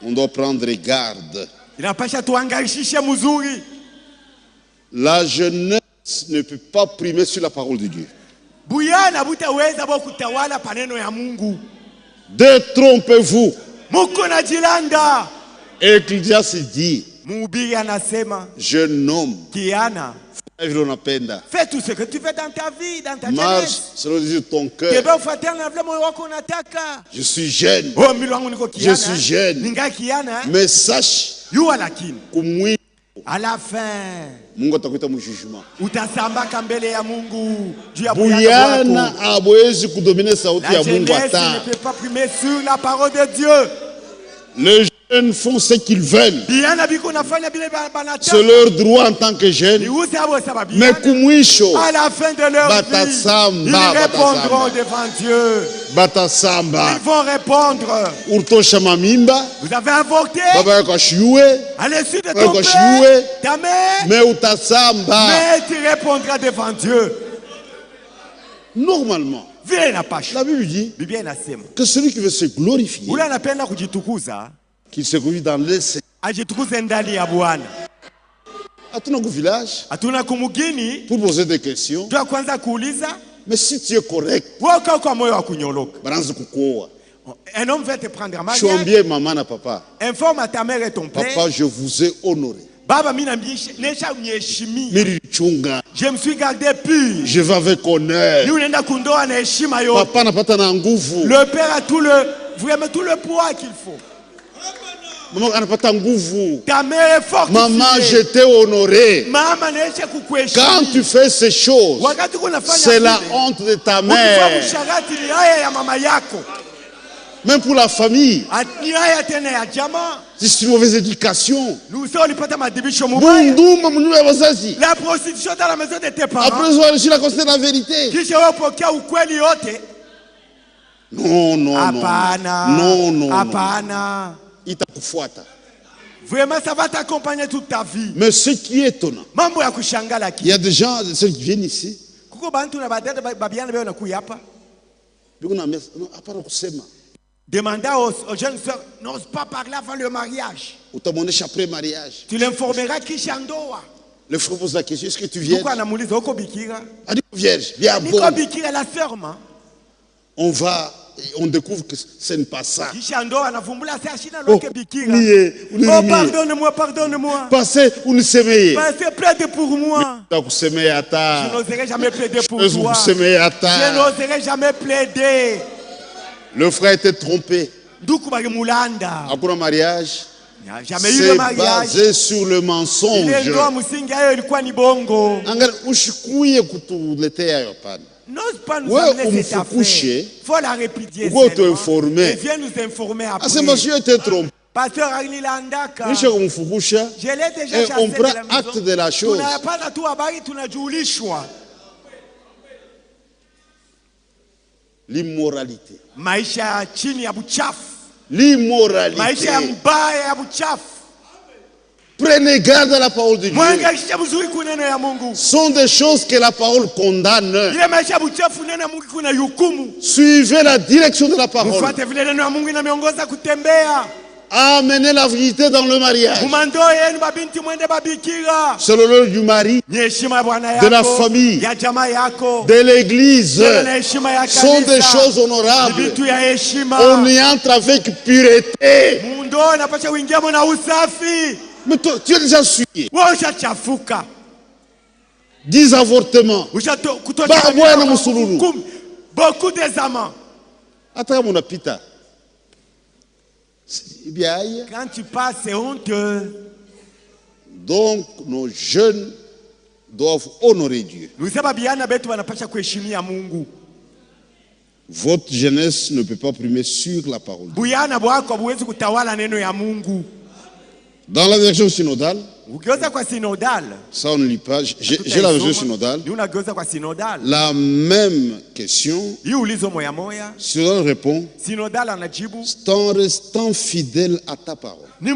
On doit prendre garde. La jeunesse ne peut pas primer sur la parole de Dieu. Détrompez-vous. Ecclésiaste dit, jeune homme, fais tout ce que tu fais dans ta vie, dans ta marche jeunesse. selon ton cœur. Je suis jeune. Je suis jeune. Mais sache à la fin, Mungu atakuita mu jugement. utasambaka mbele ya Mungu juu ya Buyana hawezi kudomine sauti ya Mungu hata. La jeunesse ne peut pas primer sur la parole de Dieu. Les jeunes font ce qu'ils veulent. C'est leur droit en tant que jeunes. Mais kumwisho, à la fin de leur vie, ils répondront devant Dieu. Ils vont répondre. Vous avez invoqué à l'issue de ton père, ta mère, mais tu répondras devant Dieu. Normalement, la Bible dit que celui qui veut se glorifier, qu'il se glorifie dans le Seigneur. À ton village, pour poser des questions, mais si tu es correct, un homme va te prendre en mariage. Chouambie maman na papa. Informe à ta mère et ton père. Papa, je vous ai honoré. Je me suis gardé pur. Je vais avec honneur. Papa n'a pas tant d'engouement. Le père a vraiment tout le poids qu'il faut. Maman n'a pas tant d'engouement. Ta mère est forte. Maman, je t'ai honoré. Quand tu fais ces choses, c'est la honte de ta mère. Même pour la famille, c'est une mauvaise éducation. La prostitution dans la maison de tes parents. Après, je reçu la conscience de la vérité. Non, non, non. Non. Vraiment, ça va t'accompagner toute ta vie. Mais ce qui est étonnant, il y a des gens, ceux qui viennent ici. Demanda aux jeunes soeurs, n'ose pas parler avant le mariage. Après mariage. Tu l'informeras qui chandoa. Le frère pose la question, est-ce que tu viens? Elle dit vierge, viens bon. On découvre que ce n'est pas ça. Oh, pardonne-moi, pardonne-moi. Passez ou nous s'aimer. Passez, plaide pour moi. Je n'oserai jamais plaider pour toi. Je n'oserai jamais plaider. Le frère était trompé. Après le mariage, c'est basé sur le mensonge. N'ose pas nous amener cette affaire. Il faut la répudier. Et viens nous informer après. Ce monsieur était trompé. Pasteur Agni Landaka, je l'ai déjà chassé on prend acte de la chose. L'immoralité. L'immoralité. Prenez garde à la parole de Dieu. Sont des choses que la parole condamne. Suivez la direction de la parole. Amenez la vérité dans le mariage. C'est l'honneur du mari, de la famille, de l'église. Sont des choses honorables. On y entre avec pureté. Mais toi, tu es déjà souillé. 10 avortements. Beaucoup d'examens. Quand tu passes, c'est honteux. Donc, nos jeunes doivent honorer Dieu. Votre jeunesse ne peut pas primer sur la parole de Dieu. Dans la version synodale, ça on ne lit pas, j'ai la version synodale. La même question, synodale répond, en restant fidèle à ta parole. Il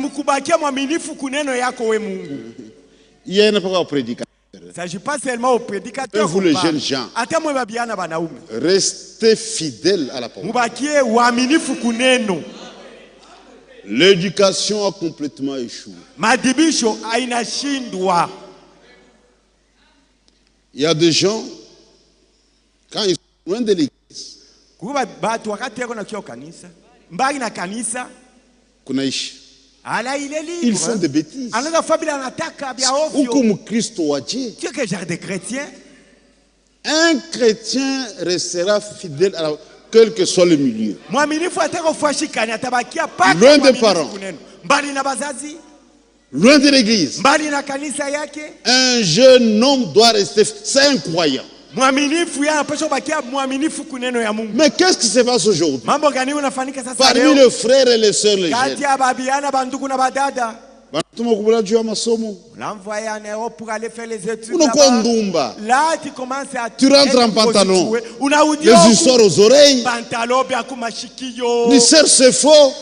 y a un prédicateur. Il ne s'agit pas seulement aux prédicateurs. Vous les jeunes gens, restez fidèles à la parole. L'éducation a complètement échoué. Il y a des gens, quand ils sont loin de l'église, ils font des bêtises. Quel genre de chrétien? Un chrétien restera fidèle à la, quel que soit le milieu. Loin des parents, loin de l'église. Un jeune homme doit rester, c'est un croyant. Mais qu'est-ce qui se passe aujourd'hui? Parmi les frères et les sœurs, les jeunes, tu rentres en pantalon, les histoires aux oreilles, les sœurs c'est faux.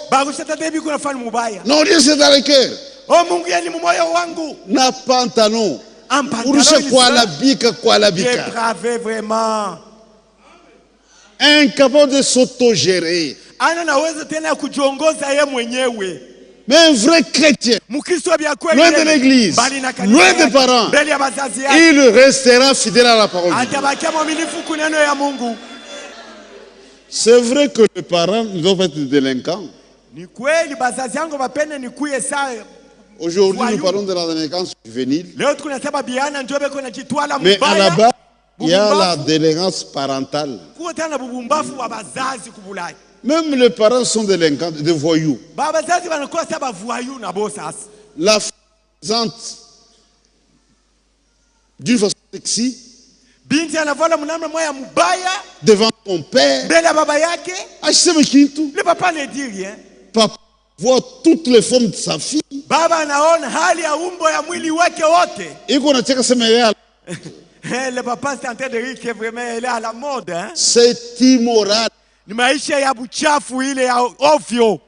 Non, Dieu c'est dans le cœur. Na pantalon. Dépravé vraiment. Incapable de s'autogérer. Mais un vrai chrétien, loin de l'église, loin des parents, il restera fidèle à la parole de Dieu. C'est vrai que les parents doivent être délinquants. Aujourd'hui, nous parlons de la délinquance juvénile. Mais à la base, il y a la délinquance parentale. Même les parents sont délinquants, des voyous. La présente d'une façon sexy devant ton père. Le papa ne dit rien. Papa voit toutes les formes de sa fille. Le papa est en train de dire que vraiment elle est à la mode. Hein? C'est immoral. Ni maisha ya buchafu ile ya ovyo.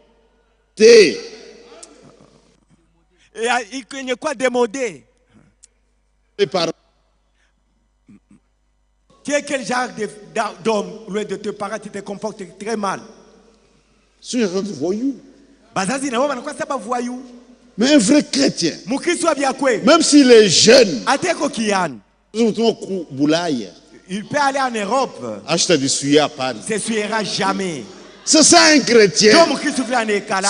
Té. Yenye kwa démodé. Les parents. Tu es quel genre d'homme loin de tes parents, tu te comportes très mal. C'est un genre de voyou. Bazazi na wao kwa sababu voyou. Mais un vrai chrétien. Mukristo abia kwe. Même s'il est jeune. Ateko kian. Il peut aller en Europe. Ne s'essuiera jamais. C'est ça un chrétien.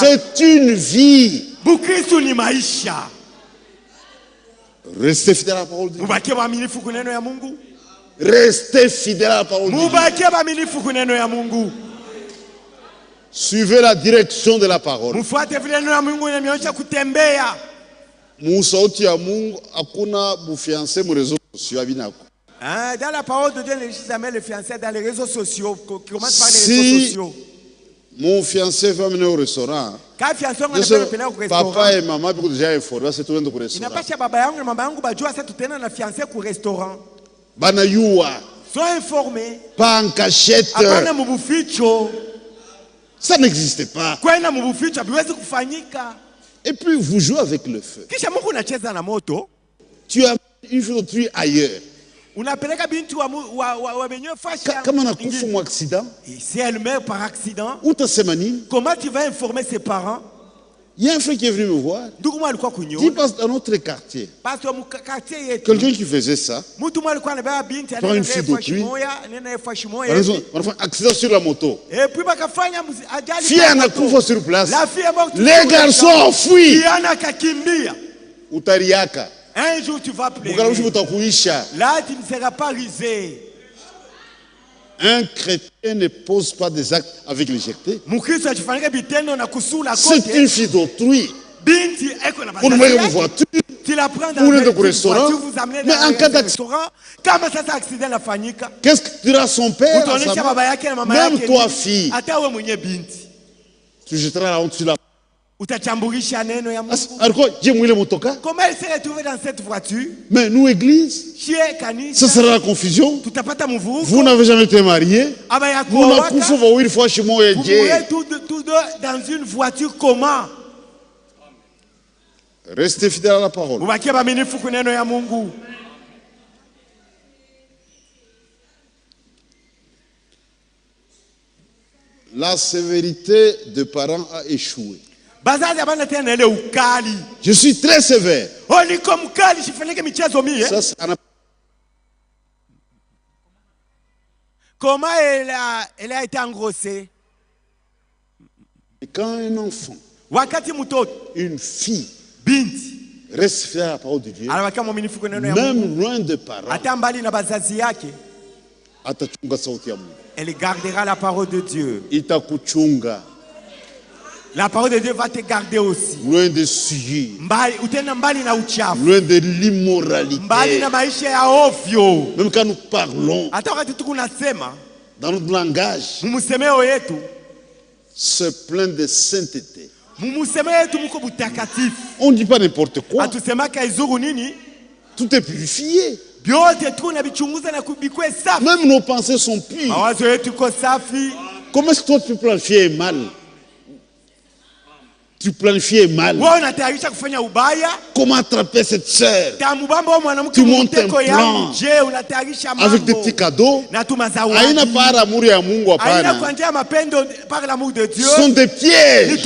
C'est une vie. Restez fidèle à la parole de Dieu. Restez fidèle à la parole de Dieu. Suivez la direction de la parole. Musauti ya Mungu hakuna bufiancé mu réseaux sociaux abinako. Dans la parole de Dieu, jamais le fiancé dans les réseaux sociaux. Commence par les réseaux sociaux. Mon fiancé va mener au restaurant. Quand fiancé on va au restaurant. Papa et maman peuvent déjà informer c'est tout le monde au restaurant. Il n'a pas chez baba yangu et maman yangu bajua ça tout est na fiancé au restaurant. Bana yuwa. Sois informés. Pas en cachette. Apana mubuficho. Ça n'existe pas. Kwa ina mubuficho habiwezi kufanyika. Et puis vous jouez avec le feu. Tu as une chose d'autrui ailleurs. Comment on a fait un accident? Si elle meurt par accident, comment tu vas informer ses parents? Il y a un frère qui est venu me voir. Il passe dans notre quartier. Quelqu'un qui faisait ça. Prend une fille d'autrui. Accident sur la moto. Fille a couvert sur place. Les garçons ont fui. Utariaka. Un jour tu vas pleurer. Là tu ne seras pas risé. Un chrétien ne pose pas des actes avec légèreté. C'est une fille d'autrui. Vous nous voyez une voiture. Vous voulez au restaurant. Mais en cas d'accident, qu'est-ce que dira son père? Même toi, fille, tu jetteras la honte sur la. Utachamburisha neno ya Mungu. Comment elle s'est retrouvée dans cette voiture? Mais nous, église, ce sera la confusion. Vous n'avez jamais été marié. Vous n'avez pas chez moi. Vous mourrez tous deux dans une voiture comment? Restez fidèles à la parole. La sévérité des parents a échoué. Je suis très sévère. Comment elle a été engrossée? Et quand un enfant, une fille, reste fidèle à la parole de Dieu, même loin de parents, elle gardera la parole de Dieu. Itakuchunga. La parole de Dieu va te garder aussi. Loin de souillure. Loin de l'immoralité. Même quand nous parlons, dans notre langage, c'est plein de sainteté. On ne dit pas n'importe quoi. Tout est purifié. Même nos pensées sont pures. Comment est-ce que toi tu planifies mal? Tu planifies mal. Comment attraper cette sœur? Tu montes un plan avec des petits cadeaux. Aïna par amour et amour. Ce sont des pièges.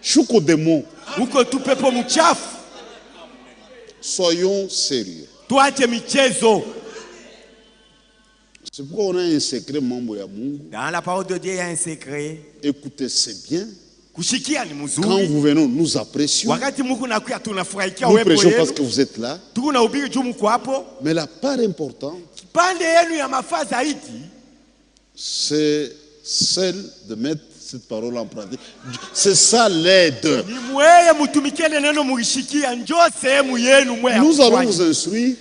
Chouko démon. Soyons sérieux. C'est pourquoi on a un secret membre ya Mungu. Dans la parole de Dieu, il y a un secret. Écoutez, c'est bien. Quand vous venez, nous apprécions. Nous prêchons parce que vous êtes là. Mais la part importante, c'est celle de mettre cette parole en pratique. C'est ça l'aide. Nous allons vous instruire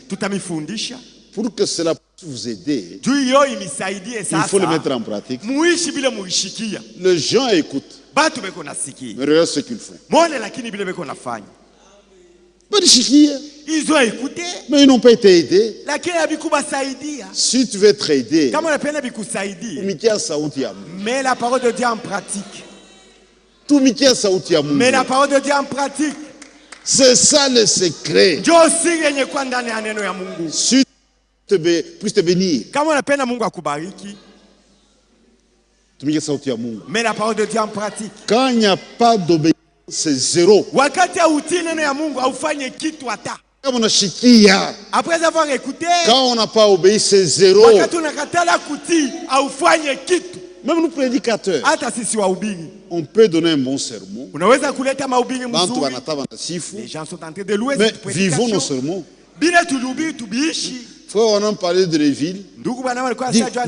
pour que cela puisse vous aider. Il faut le mettre en pratique. Les gens écoutent. Mais regarde ce qu'ils font. Ils ont écouté. Mais ils n'ont pas été aidés. Si tu veux être aidé, mets la parole de Dieu en pratique. Mets la parole de Dieu en pratique. C'est ça le secret. Si tu puisses te bénir, mets la parole de Dieu en pratique. Quand il n'y a pas d'obéissance, c'est zéro. Après avoir écouté, quand on n'a pas obéi, c'est zéro. Même nous prédicateurs, on peut donner un bon sermon. Les gens sont en train de louer. Mais vivons nos sermons. Frère, on a parlé de Léville. Vous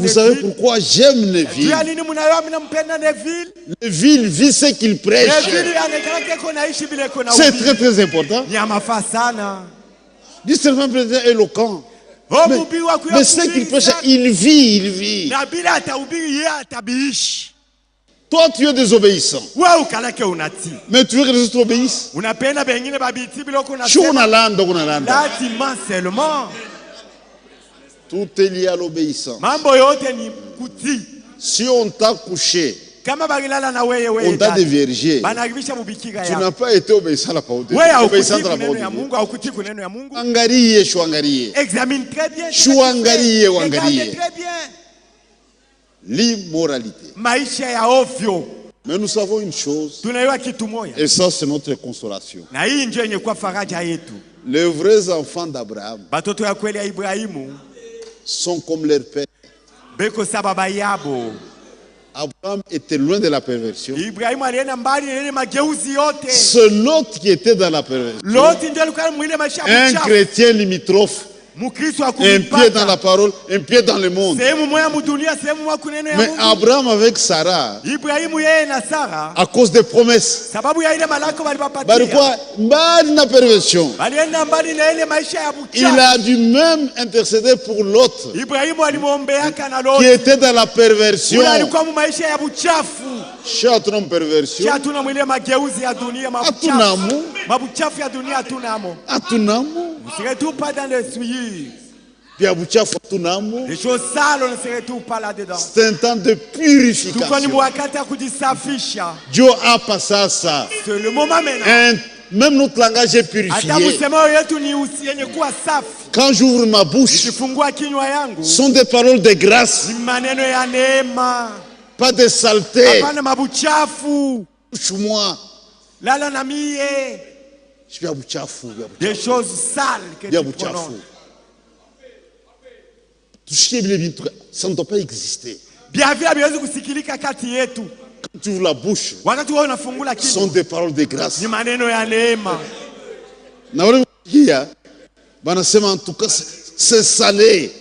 savez pourquoi j'aime Léville? Léville vit ce qu'il prêche. C'est très très important. Dit certains présidents éloquents. Mais ce qu'il prêche, il vit. Toi, tu es désobéissant. Mais tu veux que les autres obéissent? Tout est lié à l'obéissance. Si on t'a couché, on t'a déviergé, tu n'as pas été obéissant à la parole de Dieu. Examine très bien. L'immoralité. Mais nous savons une chose, et ça c'est notre consolation. Les vrais enfants d'Abraham sont comme leur père. Abraham était loin de la perversion. C'est l'autre qui était dans la perversion. Un chrétien limitrophe. Un pied dans la parole, un pied dans le monde. Mais Abraham avec Sarah, à cause des promesses, il a dû même intercéder pour l'autre qui était dans la perversion. Chez hatuna perversion. Chez hatuna mwile mageuzi ya dunia mabuchafu. Mabuchafu ya dunia hatunamo. Hatunamo. Vous serez tout pas dans le souillure. Pia buchafu hatunamo. Les choses sales, on ne serait tout pas là-dedans. C'est un temps de purification. Tuko ni wakati ya kujisafisha. Dieu a passé ça. C'est le moment maintenant. Même notre langage est purifié. Quand j'ouvre ma bouche, ce sont des paroles de grâce. Pas de saleté. Touche-moi. Des choses sales que tu prononces. Ça ne doit pas exister. Quand tu ouvres la bouche, ce sont des paroles de grâce. En tout cas, c'est salé.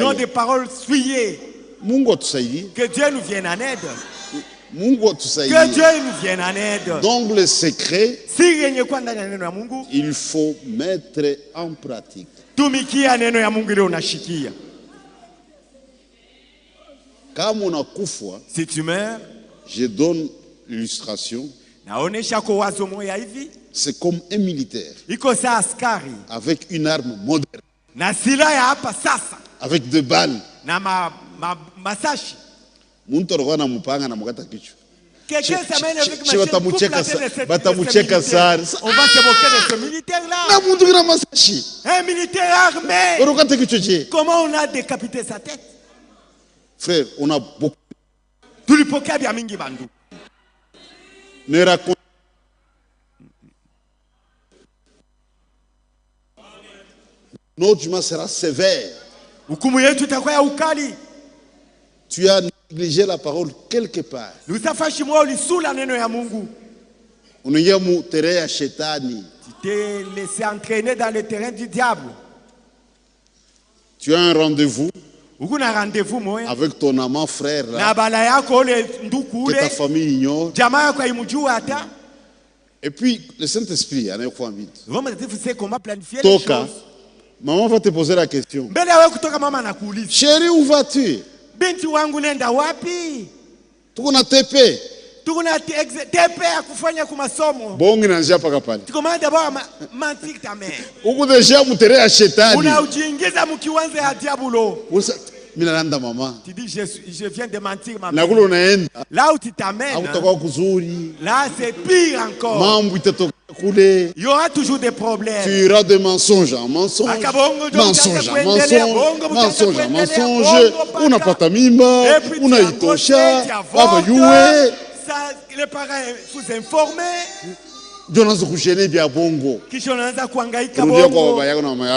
Non, des paroles souillées. Que Dieu nous vienne en aide. Que Dieu nous vienne en aide. Donc le secret, il faut mettre en pratique. Si tu meurs, je donne l'illustration. C'est comme un militaire avec une arme moderne, avec deux balles. Quelqu'un s'amène avec machine, coupe la tête de ce militaire-là. Un militaire armé. Comment on a décapité sa tête? Frère, on a beaucoup. Ne raconte. Notre jugement sera sévère. Tu as négligé la parole quelque part. On est au terrain à Shetani. Tu t'es laissé entraîner dans le terrain du diable. Tu as un rendez-vous avec ton amant frère là, que ta famille ignore. Et puis le Saint-Esprit, Toka, maman va te poser la question. Chérie, où vas-tu? Tu connais TP. Bongi na njia paka pale. Uko deja mutere ya shetani. Unajiingiza mkiwanze ya diabolo. Minalanda mama. Tu dis je viens de mentir ma mère. Na kule unaenda. Là où tu t'amènes. Hautakuwa kuzuri. Là c'est pire encore. Mambo itatoka kule. Il y aura toujours des problèmes. Tu iras de mensonge en mensonge. Mensonge en mensonge. Mensonge en mensonge. Unapata mimba. Unaitosha. Baba yue. Les parents vous informer.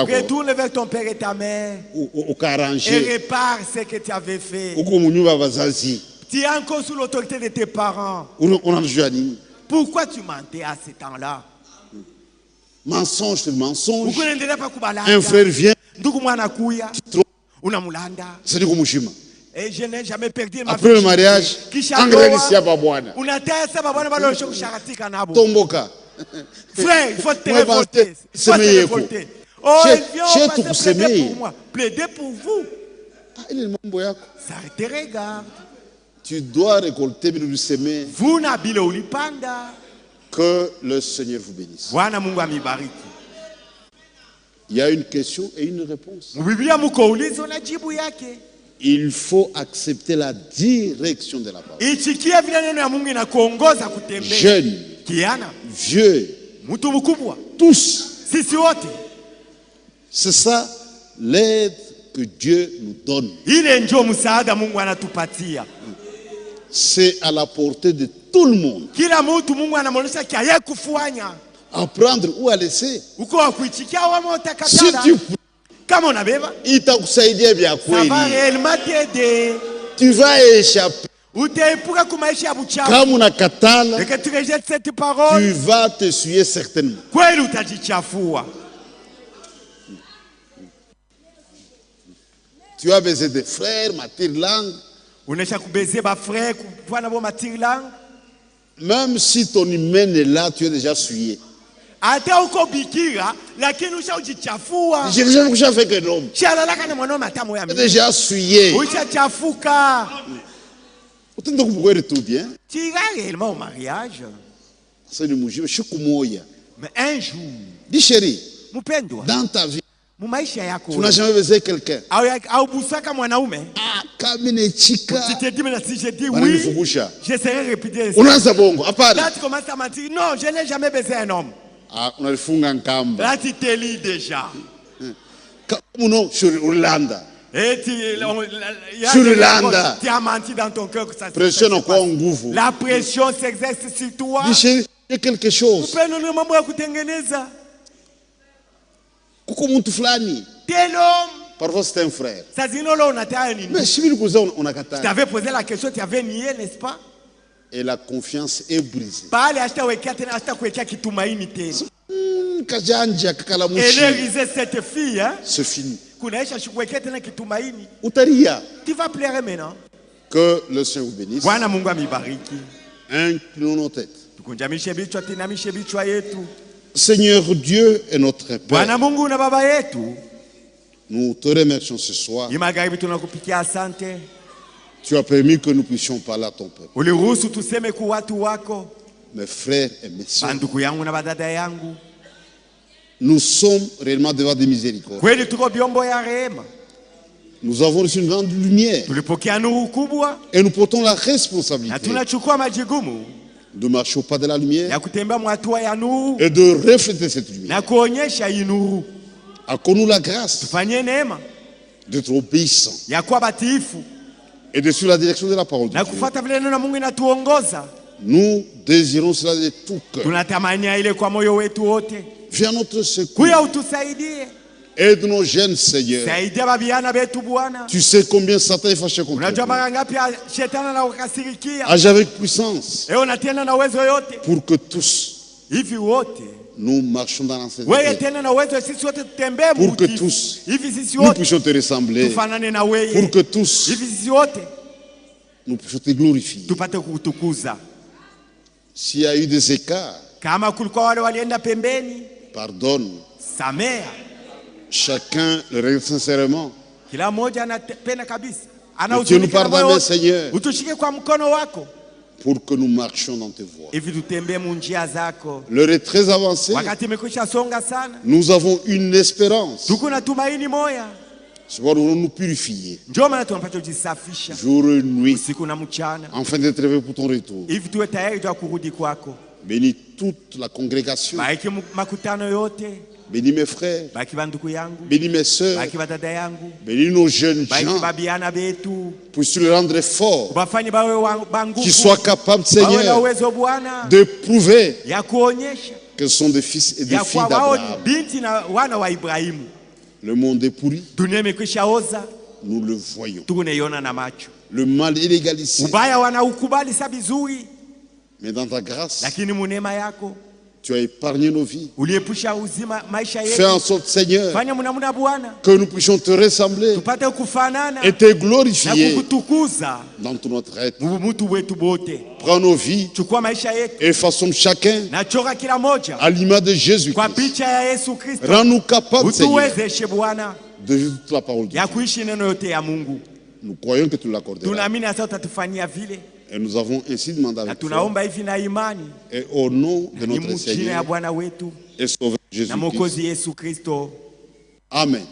Retourne vers ton père et ta mère. Et répare ce que tu avais fait. Tu es encore sous l'autorité de tes parents. Pourquoi tu mentais à ce temps-là? Mensonge sur mensonge. Un frère vient. C'est du Kumushima. Et je n'ai jamais perdu ma après le mariage, Tomboka. Frère, il faut te révolter. Oh, il vient plaider pour moi. Plaider pour vous. Ça te regarde. Tu dois récolter, semer. Vous n'habillez au lipanda. Que le Seigneur vous bénisse. Il y a une question et une réponse. Il faut accepter la direction de la parole. Jeunes, vieux, tous. C'est ça l'aide que Dieu nous donne. C'est à la portée de tout le monde. Apprendre ou à laisser. Si tu tu vas échapper. Comme on a katala, tu vas te suer certainement. Tu as besoin de frères, langue. Même si ton humain est là, tu es déjà souillé. J'ai déjà couché avec un homme. J'ai déjà essuyé. Utenda kubukweli tu bien. Tu iras réellement au mariage. C'est le mujibu shikumoya. Mais un jour, dis chérie, dans ta vie, tu n'as jamais baisé quelqu'un. Ah, Tu t'es dit, mais si je dis oui, j'essaierai de répéter. Là, tu commences à mentir. Non, je n'ai jamais baisé un homme. Là, tu te lis déjà. Et tu as menti dans ton cœur que ça se passe. La pression s'exerce sur toi. Dis quelque chose. Tel homme. Parfois c'est un frère. Mais si on a tu t'avais posé la question, tu avais nié, n'est-ce pas? Et la confiance est brisée. Cette fille, hein? C'est fini. Tu vas pleurer maintenant. Que le Seigneur vous bénisse. Inclinons nos têtes. Seigneur Dieu et notre Père, nous te remercions ce soir. Tu as permis que nous puissions parler à ton peuple. Mes frères et mes sœurs, nous sommes réellement devant des miséricordes. Nous avons reçu une grande lumière et nous portons la responsabilité de marcher au pas de la lumière et de refléter cette lumière. Accorde-nous la grâce d'être obéissants et de suivre la direction de la parole de Dieu. Nous désirons cela de tout cœur. Viens à notre secours. Aide nos jeunes, Seigneur. Tu sais combien Satan est fâché contre nous. Agis avec puissance pour que tous nous marchons dans l'ancêtre. Pour que tous nous puissions te ressembler. Pour que tous nous puissions te glorifier. S'il y a eu des écarts, pardonne. Chacun le regarde sincèrement. Dieu nous pardonne, Seigneur, pour que nous marchions dans tes voies. L'heure est très avancée. Nous avons une espérance. Nous voulons nous purifier jour et nuit afin d'être réveillés pour ton retour. Bénis toute la congrégation. Bénis mes frères. Bénis mes soeurs. Bénis nos jeunes gens. Puisses-tu les rendre forts. Qu'ils soient capables, Seigneur, de prouver que ce sont des fils et des filles d'Abraham. Le monde est pourri. Nous le voyons. Le mal est légalisé. Mais dans ta grâce, tu as épargné nos vies. Fais en sorte, Seigneur, que nous puissions te ressembler et te glorifier dans tout notre être. Prends nos vies et façonne chacun à l'image de Jésus-Christ. Rends-nous capables, Seigneur, de vivre toute la parole de Dieu. Nous croyons que tu l'accorderas. Et nous avons ainsi demandé avec foi. Et au nom de notre Seigneur et Sauveur Jésus-Christ. Amen.